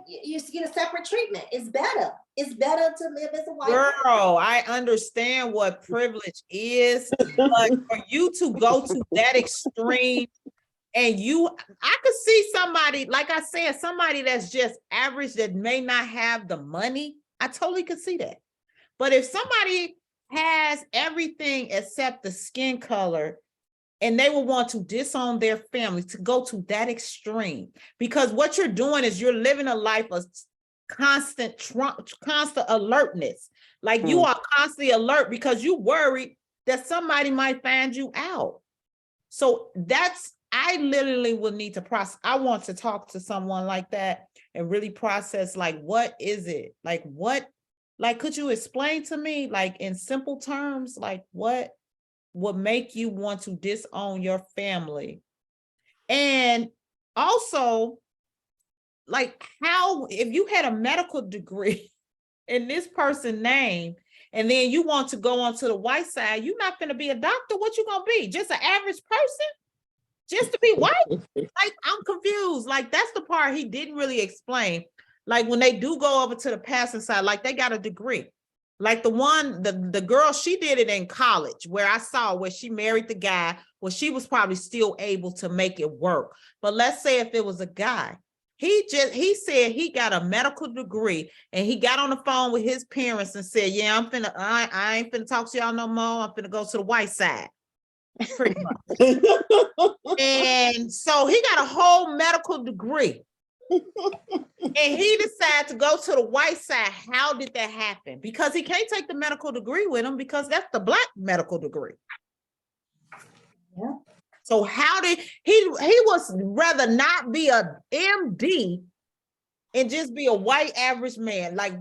a separate treatment. It's better to live as a white girl. I understand what privilege is, but for you to go to that extreme, and I could see somebody, like I said, somebody that's just average that may not have the money. I totally could see that. But if somebody has everything except the skin color, and they will want to disown their family to go to that extreme, because what you're doing is you're living a life of constant alertness. Like you are constantly alert because you worried that somebody might find you out. So I literally would need to process. I want to talk to someone like that and really process, like, what is it? Like, could you explain to me, like, in simple terms, like, what would make you want to disown your family? And also, like, how, if you had a medical degree in this person's name, and then you want to go onto the white side, you're not going to be a doctor. What you going to be? Just an average person? Just to be white? Like, I'm confused. Like, that's the part he didn't really explain. Like, when they do go over to the passing side, like, they got a degree. Like the girl, she did it in college, where I saw where she married the guy, where she was probably still able to make it work. But let's say if it was a guy, he said he got a medical degree, and he got on the phone with his parents and said, yeah, I ain't finna talk to y'all no more. I'm finna go to the white side. Pretty much. And so he got a whole medical degree. And he decided to go to the white side. How did that happen? Because he can't take the medical degree with him, because that's the Black medical degree. Yeah. So how did he was rather not be a MD and just be a white average man? Like,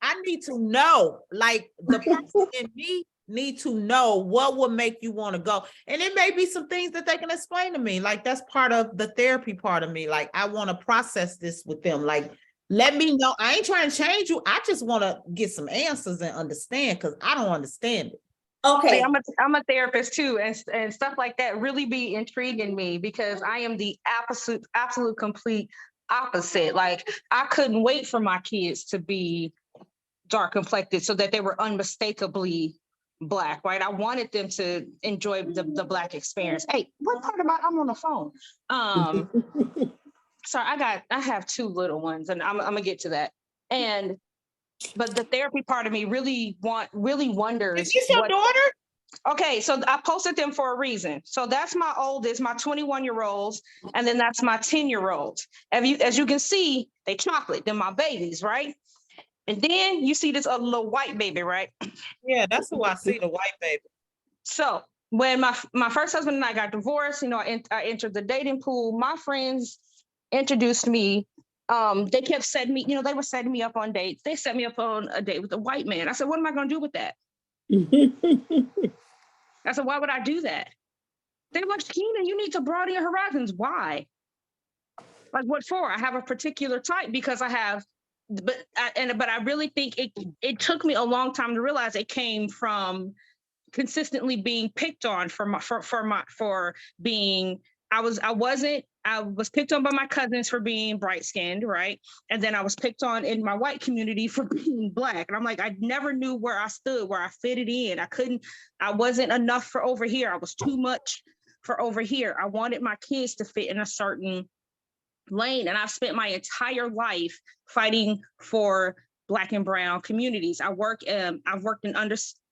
I need to know, like, the person in me need to know what would make you want to go. And it may be some things that they can explain to me. Like, that's part of the therapy part of me. Like, I want to process this with them. Like, let me know. I ain't trying to change you. I just want to get some answers and understand, because I don't understand it. Okay. I'm a therapist too, and stuff like that really be intriguing me, because I am the absolute complete opposite. Like, I couldn't wait for my kids to be dark complected so that they were unmistakably Black, right? I wanted them to enjoy the Black experience. Hey, what part about I'm on the phone? Sorry, I have 2 little ones, and I'm gonna get to that. But the therapy part of me really wonders. Is this your daughter? Okay, so I posted them for a reason. So that's my oldest, my 21-year-olds, and then that's my 10-year-olds. As you can see, they chocolate. They're my babies, right? And then you see this other little white baby, right? Yeah, that's who I see, the white baby. So when my first husband and I got divorced, I entered the dating pool. My friends introduced me. They kept setting me, they were setting me up on dates. They set me up on a date with a white man. I said, what am I going to do with that? I said, why would I do that? They were like, Keena, you need to broaden your horizons. Why? Like, what for? I have a particular type because I have, but I really think it took me a long time to realize it came from consistently being picked on for being. I was picked on by my cousins for being bright skinned, right? And then I was picked on in my white community for being Black. And I'm like, I never knew where I stood, where I fitted in. I wasn't enough for over here. I was too much for over here. I wanted my kids to fit in a certain lane. And I've spent my entire life fighting for Black and brown communities. I've worked in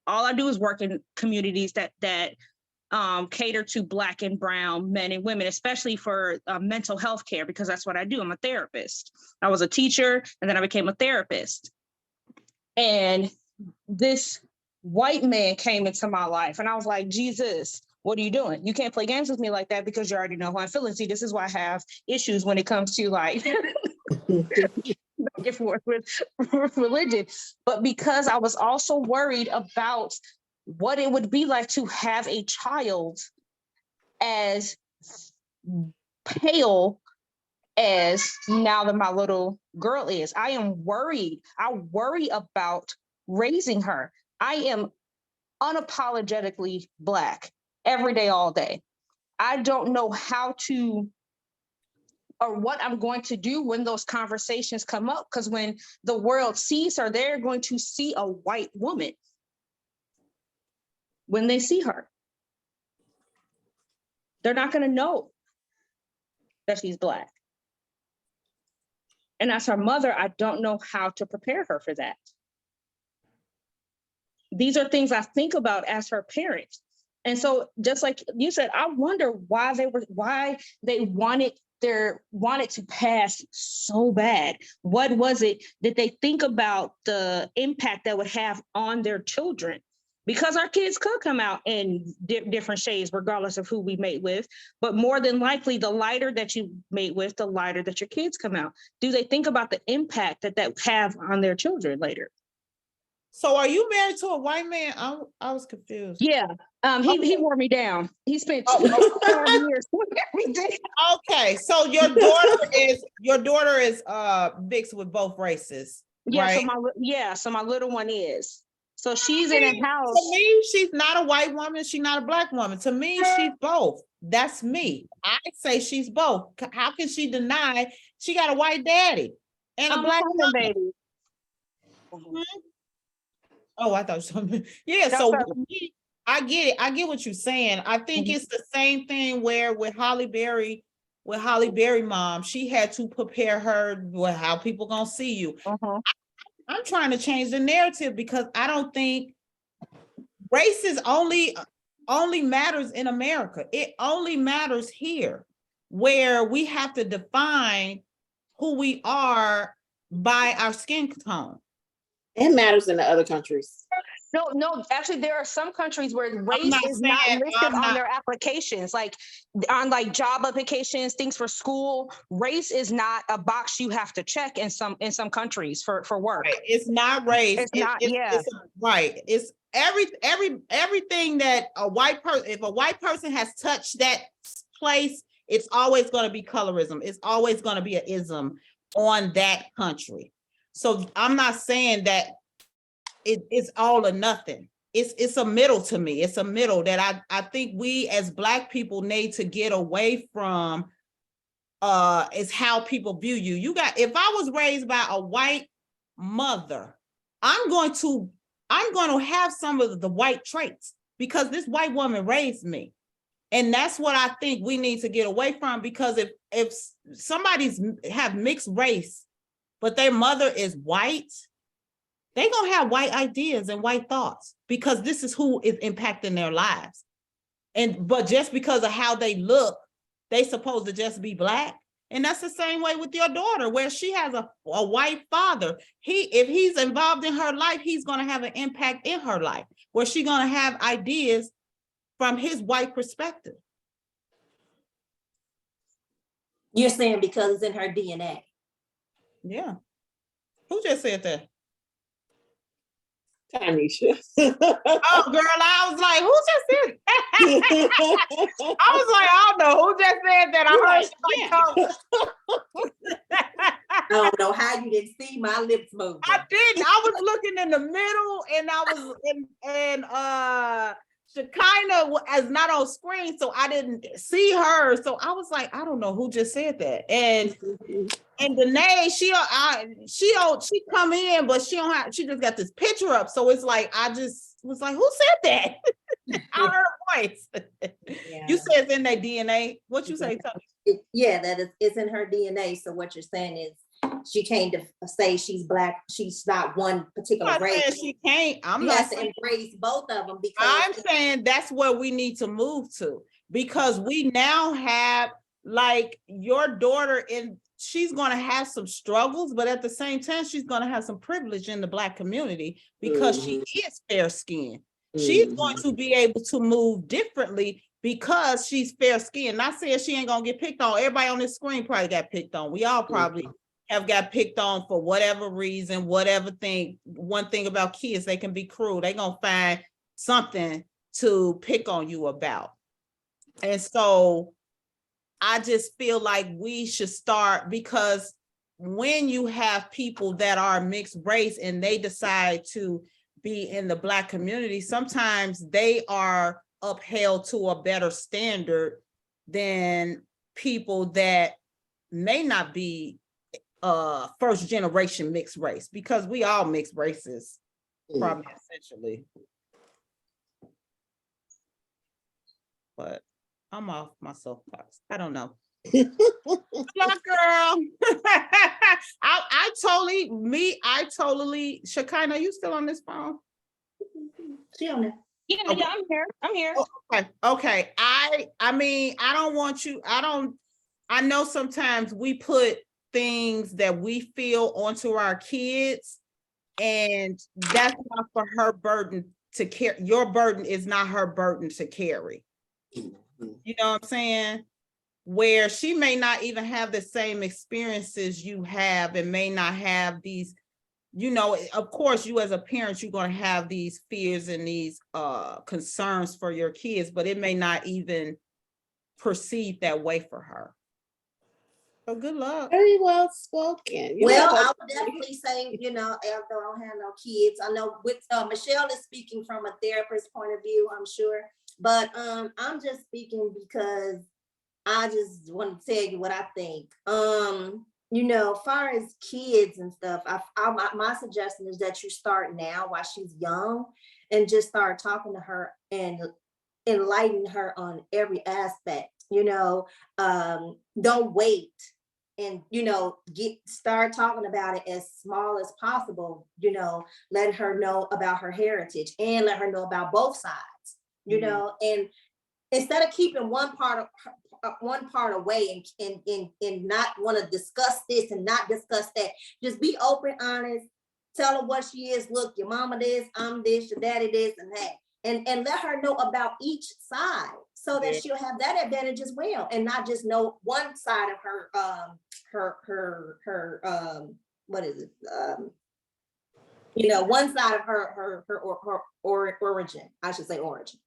all I do is work in communities that cater to Black and brown men and women, especially for mental health care, because that's what I do. I'm a therapist. I was a teacher, and then I became a therapist. And this white man came into my life, and I was like, Jesus, what are you doing? You can't play games with me like that, because you already know how I'm feeling. See, this is why I have issues when it comes to like back and forth with religion. But because I was also worried about what it would be like to have a child as pale as now that my little girl is. I am worried. I worry about raising her. I am unapologetically Black every day, all day. I don't know how to or what I'm going to do when those conversations come up, because when the world sees her, they're going to see a white woman when they see her. They're not going to know that she's Black. And as her mother, I don't know how to prepare her for that. These are things I think about as her parent. And so just like you said, I wonder why they wanted to pass so bad. What was it that they think about the impact that would have on their children? Because our kids could come out in different shades, regardless of who we mate with. But more than likely, the lighter that you mate with, the lighter that your kids come out. Do they think about the impact that would have on their children later? So are you married to a white man? I was confused. Yeah. He wore me down. He spent 12 years with every day. Okay. So your daughter is mixed with both races. Yeah, right? So my little one is. So she's in a house. To me, she's not a white woman. She's not a Black woman. To me, she's both. That's me. I say she's both. How can she deny she got a white daddy and a Black woman? Baby. Mm-hmm. Oh, I thought something. Yeah, so I get it. I get what you're saying. I think it's the same thing where with Holly Berry mom, she had to prepare her with how people gonna see you. I'm trying to change the narrative, because I don't think race is only matters in America. It only matters here, where we have to define who we are by our skin tone. It matters in the other countries. No, actually, there are some countries where race is not listed on their applications, like on like job applications, things for school. Race is not a box you have to check in some countries for work. Right. It's not race. It's right. It's everything that a white person, if a white person has touched that place, it's always going to be colorism. It's always going to be an ism. on that country. So I'm not saying that it's all or nothing. It's a middle to me. It's a middle that I think we as Black people need to get away from. Is how people view you. If I was raised by a white mother, I'm going to have some of the white traits because this white woman raised me. And that's what I think we need to get away from, because if somebody's have mixed race, but their mother is white, they're gonna have white ideas and white thoughts because this is who is impacting their lives. But just because of how they look, they supposed to just be Black. And that's the same way with your daughter, where she has a white father. If he's involved in her life, he's going to have an impact in her life, where she's going to have ideas from his white perspective. You're saying because it's in her DNA. Yeah. Who just said that? Tanisha. Oh, girl, I was like, who just said that? I was like, I don't know who just said that. I heard I don't know how you didn't see my lips move. I didn't. I was looking in the middle, and I was Shekinah is not on screen, so I didn't see her. So I was like, I don't know who just said that. And Danae, she come in, but she just got this picture up. So it's like, I just was like, who said that? I heard a voice. Yeah. You said it's in their DNA. What you say, Tony? Yeah, it's in her DNA. So what you're saying is she came to say she's Black. She's not one particular race. She can't. I'm not has to embrace both of them, because I'm saying that's where we need to move to, because we now have, like, your daughter she's going to have some struggles, but at the same time, she's going to have some privilege in the Black community because she is fair skinned. She's going to be able to move differently because she's fair skinned. Not saying she ain't going to get picked on. Everybody on this screen probably got picked on. We all probably have got picked on for whatever reason, whatever thing. One thing about kids, they can be cruel. They're going to find something to pick on you about. And so I just feel like we should start, because when you have people that are mixed race and they decide to be in the Black community, sometimes they are upheld to a better standard than people that may not be first generation mixed race, because we all mixed races, probably essentially. But I'm off my soapbox. I don't know. Good luck, girl. I totally, Shekinah, you still on this phone? She on there. Yeah, okay. Yeah, I'm here. Okay. I mean, I don't want you, I know sometimes we put things that we feel onto our kids, and that's not for her burden to carry. Your burden is not her burden to carry. You know what I'm saying? Where she may not even have the same experiences you have, and may not have these, you know, of course, you as a parent, you're going to have these fears and these concerns for your kids, but it may not even perceive that way for her. So good luck. Very well spoken. Well, I would definitely say, you know, although I don't have no kids, I know with Michelle is speaking from a therapist point of view, I'm sure, but I'm just speaking because I just want to tell you what I think. You know, as far as kids and stuff, my suggestion is that you start now while she's young, and just start talking to her and enlighten her on every aspect. You know, don't wait, and, you know, start talking about it as small as possible. You know, let her know about her heritage and let her know about both sides. You know, and instead of keeping one part away and not want to discuss this and not discuss that, just be open, honest, tell her what she is. Look, your mama this, I'm this, your daddy this, and that, and let her know about each side, so that she'll have that advantage as well, and not just know one side of her what is it, you know, one side of her origin, I should say origin.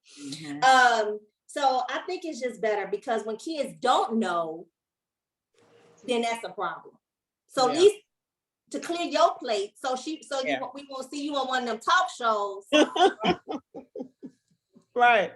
So I think it's just better, because when kids don't know, then that's a problem. So at least to clear your plate. So we won't see you on one of them talk shows. Right.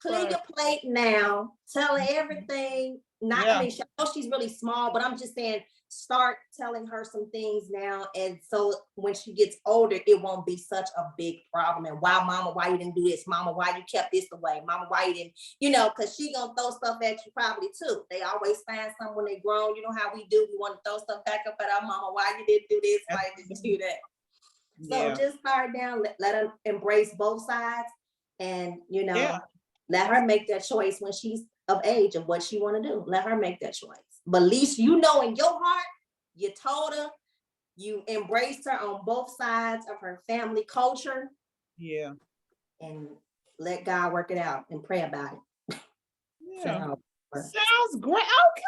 Clear your plate now. Tell her everything. I mean, I know she's really small, but I'm just saying, start telling her some things now. And so when she gets older, it won't be such a big problem. And why, mama, why you didn't do this? Mama, why you kept this away? Mama, why you didn't, because she gonna throw stuff at you probably too. They always find something when they grown. You know how we do. We want to throw stuff back up at our mama. Why you didn't do this? Why you didn't do that? So just start down, let her embrace both sides, and let her make that choice when she's of age of what she want to do. Let her make that choice. But at least in your heart, you told her, you embraced her on both sides of her family culture. Yeah. And let God work it out and pray about it. Yeah. Sounds great. Okay,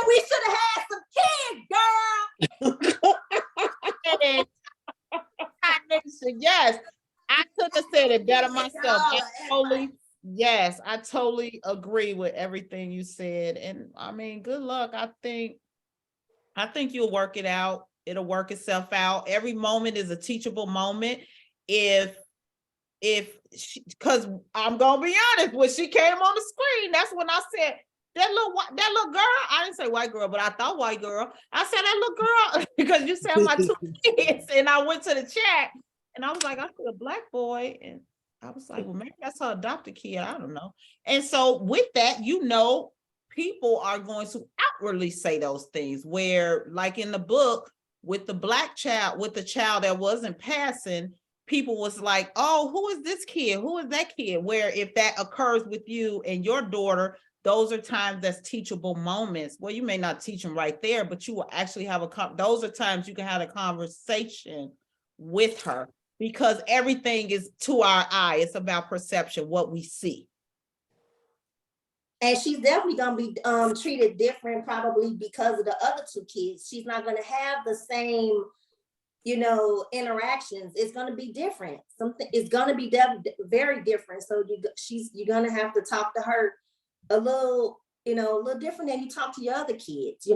we should have had some kids, girl. Yes, I couldn't have said it better myself. I totally agree with everything you said. And I mean, good luck. I think you'll work it out. It'll work itself out. Every moment is a teachable moment. Because I'm gonna be honest, when she came on the screen, that's when I said, that little girl, I didn't say white girl, but I thought white girl. I said that little girl because you said my 2 kids, and I went to the chat and I was like, I see a black boy, and I was like, well, maybe that's her adopted kid. I don't know. And so with that, people are going to outwardly say those things, where like in the book with the black child, with the child that wasn't passing, people was like, oh, who is this kid? Who is that kid? Where if that occurs with you and your daughter, those are times that's teachable moments. Well, you may not teach them right there, but you will actually have those are times you can have a conversation with her, because everything is to our eye. It's about perception, what we see. And she's definitely gonna be treated different, probably because of the other 2 kids. She's not gonna have the same, interactions. It's gonna be different. It's gonna be very different. So you're gonna have to talk to her a little different than you talk to your other kids.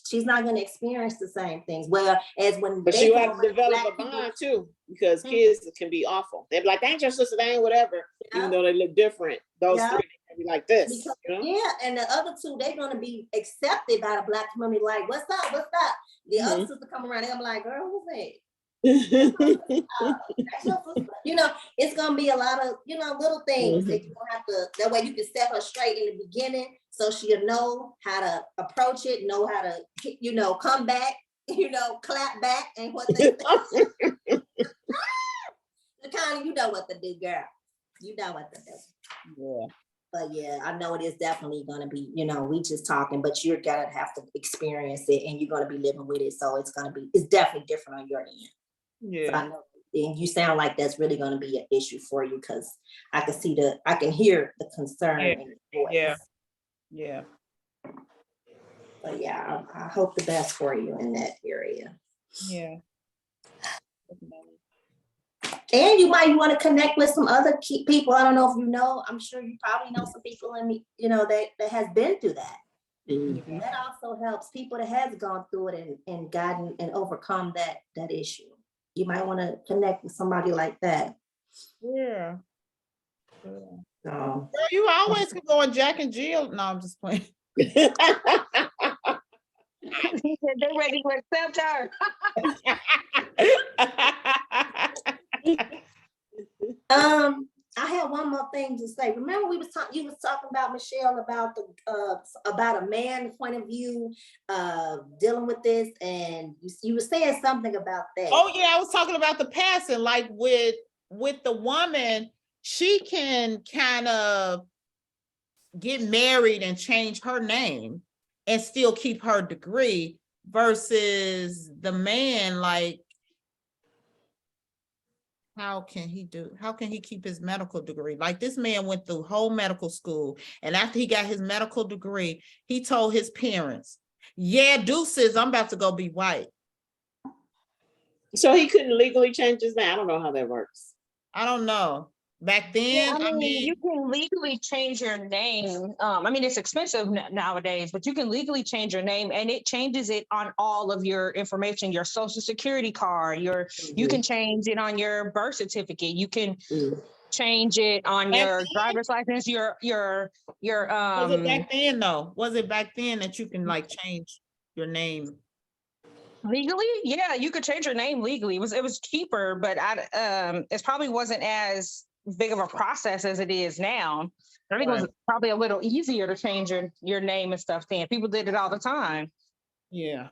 She's not going to experience the same things. Well, but you have to develop a bond too, because kids can be awful. They're like, they ain't your sister, they ain't whatever, even though they look different. Those 3 can be like this. Yeah, and the other 2, they're going to be accepted by the black community. Like, what's up? The other sister come around, they're like, girl, who's that? It's gonna be a lot of little things that you have to, that way you can set her straight in the beginning, so she'll know how to approach it, know how to come back, clap back, and what they say. Kind of, you know what to do, girl. You know what to do. Yeah. But yeah, I know it is definitely going to be, we just talking, but you're going to have to experience it, and you're going to be living with it. So it's definitely different on your end. Yeah. So I know, and you sound like that's really going to be an issue for you, because I can hear the concern in your voice. Yeah. But yeah, I hope the best for you in that area. Yeah. And you might want to connect with some other people. I don't know if I'm sure you probably know some people that has been through that. Mm-hmm. That also helps people that has gone through it and gotten and overcome that issue. You might want to connect with somebody like that. Yeah. So you always can go on Jack and Jill. No, I'm just playing. They ready to accept her. I have one more thing to say. Remember, you was talking about, Michelle, about a man's point of view dealing with this, and you were saying something about that. Oh yeah, I was talking about the passing, like with the woman, she can kind of get married and change her name and still keep her degree, versus the man, like, how can he keep his medical degree? Like, this man went through whole medical school, and after he got his medical degree, he told his parents, yeah, deuces, I'm about to go be white. So he couldn't legally change his name. I don't know how that works. I don't know. Back then, I mean, you can legally change your name. I mean, it's expensive nowadays, but you can legally change your name, and it changes it on all of your information, your social security card, you can change it on your birth certificate. You can change it on your driver's license, your was it back then though? Was it back then that you can like change your name? Legally? Yeah, you could change your name legally. It was cheaper, but it probably wasn't as big of a process as it is now. I think it was probably a little easier to change your name and stuff then. People did it all the time. Yeah.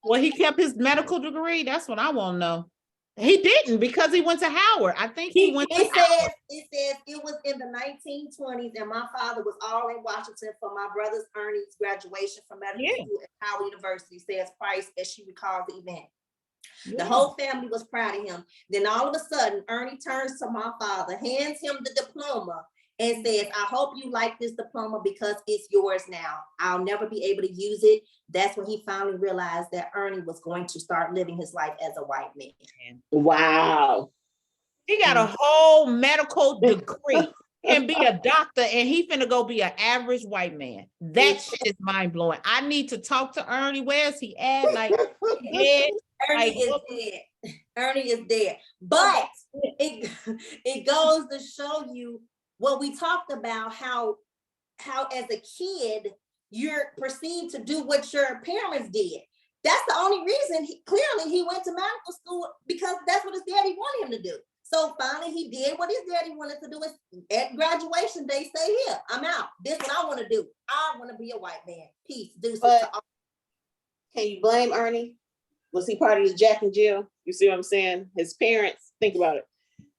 Well, he kept his medical degree. That's what I want to know. He didn't, because he went to Howard. I think he went to Howard. It says it was in the 1920s, and my father was all in Washington for my brother's Ernie's graduation from medical school at Howard University, says Price, as she recalls the event. The whole family was proud of him. Then all of a sudden, Ernie turns to my father, hands him the diploma, and says, I hope you like this diploma because it's yours now. I'll never be able to use it. That's when he finally realized that Ernie was going to start living his life as a white man. Wow. He got a whole medical degree and be a doctor, and he finna go be an average white man. That shit is mind blowing. I need to talk to Ernie. Where's he at? Like, Ernie is dead. Ernie is dead. But it goes to show you what we talked about, how as a kid you're perceived to do what your parents did. That's the only reason clearly he went to medical school, because that's what his daddy wanted him to do. So finally he did what his daddy wanted to do. Is at graduation day, say, here, I'm out. This is what I want to do. I want to be a white man. Peace. Can you blame Ernie? Was he part of this Jack and Jill? You see what I'm saying? His parents, think about it.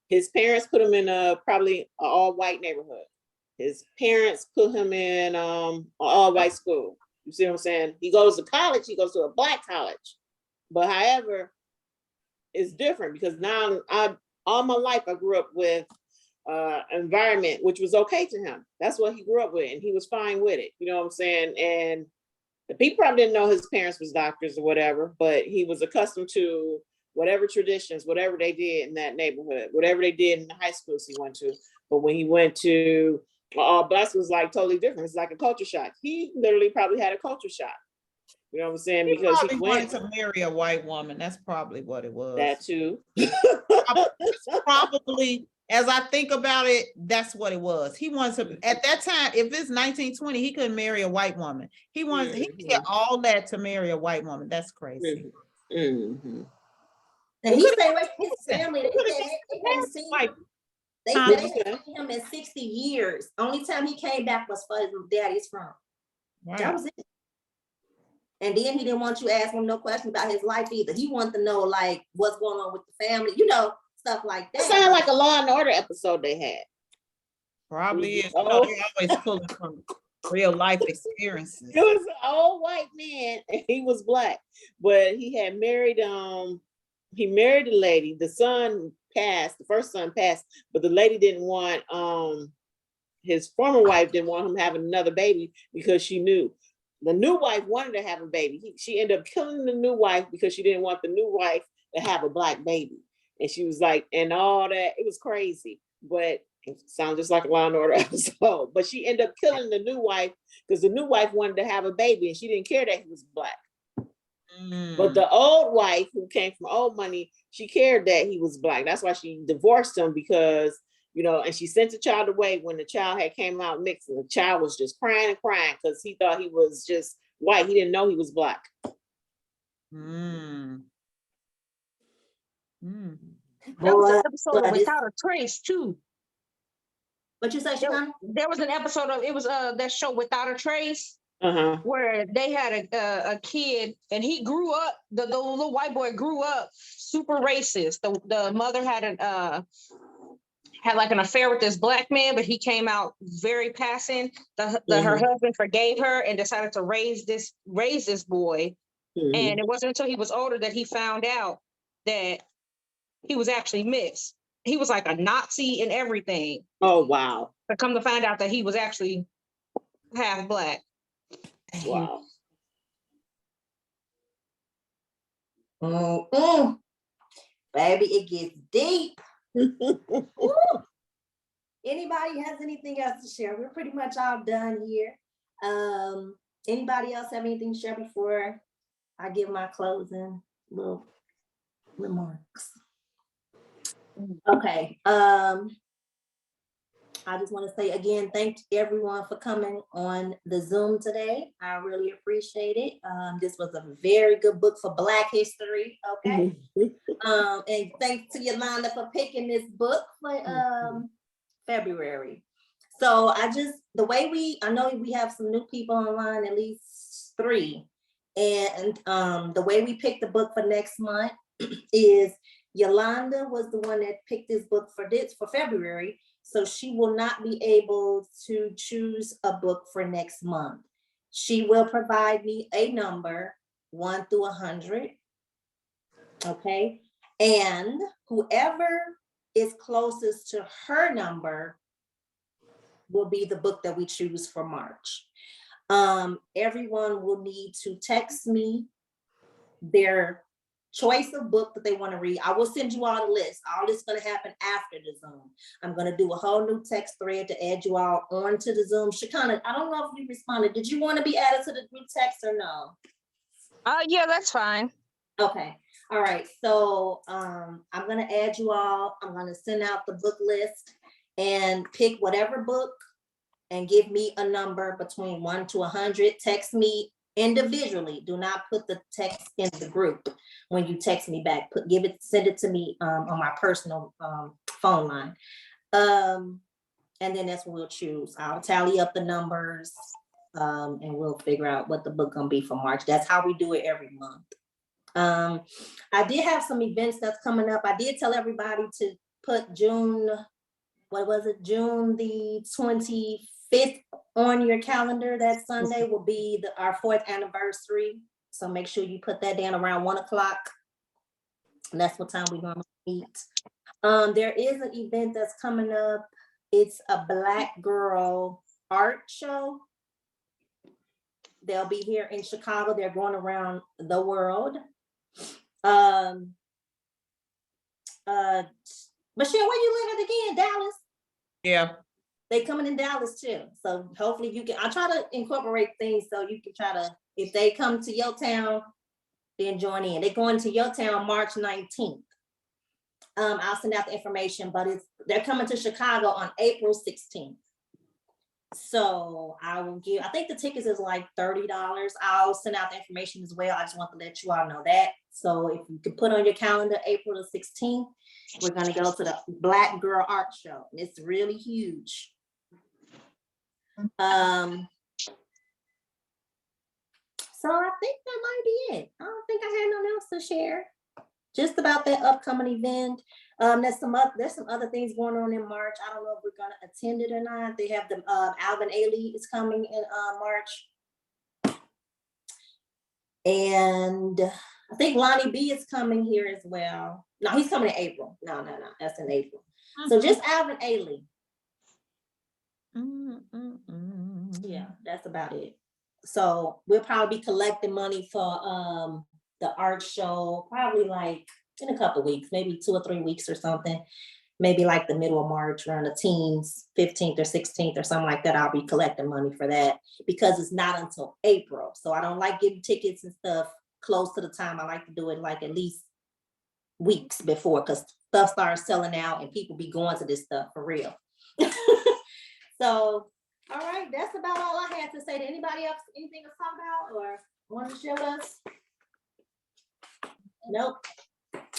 His parents put him in probably an all-white neighborhood. His parents put him in an all-white school. You see what I'm saying? He goes to college, he goes to a black college. But however, it's different because now all my life I grew up with environment which was okay to him. That's what he grew up with, and he was fine with it. You know what I'm saying? And the people probably didn't know his parents was doctors or whatever, but he was accustomed to whatever traditions, whatever they did in that neighborhood, whatever they did in the high schools he went to. But when he went to all blacks, was like totally different. It's like a culture shock. He literally probably had a culture shock. You know what I'm saying? He because he wanted to marry a white woman. That's probably what it was. That too. Probably, as I think about it, that's what it was. He wants to, at that time, if it's 1920, he couldn't marry a white woman. He wants, he did all that to marry a white woman. That's crazy. And he stayed with his family. They hadn't seen him in 60 years. Only time he came back was for his daddy's funeral. Wow. That was it. And then he didn't want you to ask him no question about his life either. He wanted to know like what's going on with the family, you know, stuff like that. It sounded like a Law and Order episode they had. Probably is. You know, they always pulling from real life experiences. It was an old white man and he was black, but he had married he married a lady. The son passed, the first son passed, but the lady didn't want his former wife didn't want him having another baby because she knew the new wife wanted to have a baby. She ended up killing the new wife because she didn't want the new wife to have a black baby. And she was like, and all that. It was crazy, but it sounds just like a Law and Order episode. But she ended up killing the new wife because the new wife wanted to have a baby and she didn't care that he was black. But the old wife who came from old money, she cared that he was black. That's why she divorced him because, you know, and she sent the child away when the child had came out mixed, and the child was just crying and crying because he thought he was just white. He didn't know he was black. There was an episode Without a Trace too. What you say, Shana? There was an episode of that show Without a Trace. Where they had a kid and he grew up, the little white boy grew up super racist. The mother had like an affair with this black man, but he came out very passing. Her husband forgave her and decided to raise this boy. And it wasn't until he was older that he found out that he was actually mixed. He was like a Nazi and everything. Oh, wow. To come to find out that he was actually half black. Wow. Baby, it gets deep. Anybody has anything else to share? We're pretty much all done here. Anybody else have anything to share before I give my closing little remarks? Okay. I just want to say again, thank everyone for coming on the Zoom today. I really appreciate it. This was a very good book for Black history. Okay. And thanks to Yolanda for picking this book for February. So I know we have some new people online, at least 3. And the way we picked the book for next month is Yolanda was the one that picked this book for February. So she will not be able to choose a book for next month. She will provide me a number 1 through 100. Okay. And whoever is closest to her number will be the book that we choose for March. Everyone will need to text me their choice of book that they want to read. I will send you all the list. All this is going to happen after the Zoom. I'm going to do a whole new text thread to add you all onto the Zoom. Shakana, I don't know if you responded. Did you want to be added to the group text or no? Yeah, that's fine. Okay. All right. So I'm going to add you all. I'm going to send out the book list and pick whatever book and give me a number between 1 to 100. Text me individually. Do not put the text in the group when you text me back. Send it to me on my personal phone line. And then that's what we'll choose. I'll tally up the numbers and we'll figure out what the book gonna be for March. That's how we do it every month. I did have some events that's coming up. I did tell everybody to put June the 25th on your calendar. That Sunday will be our 4th anniversary. So make sure you put that down around 1 o'clock. And that's what time we normally meet. There is an event that's coming up. It's a Black girl art show. They'll be here in Chicago. They're going around the world. Michelle, where you living again? Dallas? Yeah. They coming in Dallas too. So hopefully you can, I try to incorporate things so you can try to, if they come to your town, then join in. They're going to your town March 19th. I'll send out the information, but they're coming to Chicago on April 16th. So I think the tickets is like $30. I'll send out the information as well. I just want to let you all know that. So if you could put on your calendar, April the 16th, we're going to go to the Black Girl Art Show. It's really huge. So I think that might be it. I don't think I had nothing else to share. Just about that upcoming event. There's some other things going on in March. I don't know if we're gonna attend it or not. They have the Alvin Ailey is coming in March. And I think Lonnie B is coming here as well. No, he's coming in April. No, that's in April. So just Alvin Ailey. Yeah, that's about it. So we'll probably be collecting money for the art show, probably like in a couple of weeks, maybe 2 or 3 weeks or something. Maybe like the middle of March, around the teens, 15th or 16th or something like that. I'll be collecting money for that because it's not until April. So I don't like getting tickets and stuff close to the time. I like to do it like at least weeks before because stuff starts selling out and people be going to this stuff for real. So, all right, that's about all I had to say. Did anybody else anything to talk about or want to share with us? Nope.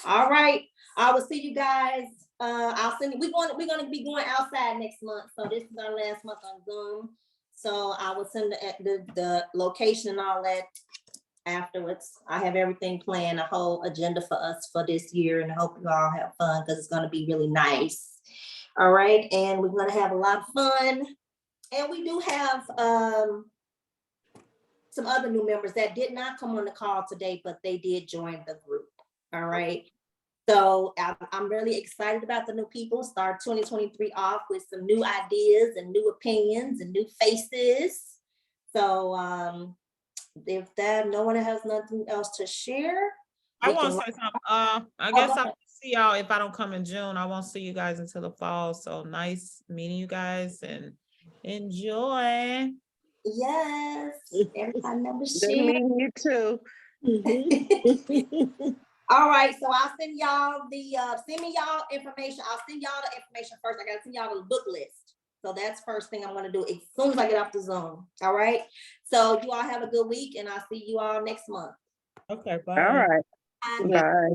All right. I will see you guys. I'll send you. We're gonna be going outside next month. So this is our last month on Zoom. So I will send the location and all that afterwards. I have everything planned, a whole agenda for us for this year, and I hope you all have fun because it's gonna be really nice. All right, and we're gonna have a lot of fun. And we do have some other new members that did not come on the call today, but they did join the group. All right. So I'm really excited about the new people. Start 2023 off with some new ideas and new opinions and new faces. So if that no one has nothing else to share. I want to say something. I guess I'm see y'all. If I don't come in June, I won't see you guys until the fall. So nice meeting you guys and enjoy. Yes. Everybody number Good share. meeting you too. All right, so I'll send y'all the send me y'all information. I'll send y'all the information first. I gotta send y'all the book list. So that's first thing I'm gonna do as soon as I get off the Zoom. All right. So you all have a good week, and I'll see you all next month. Okay, bye. All right. Bye. Bye.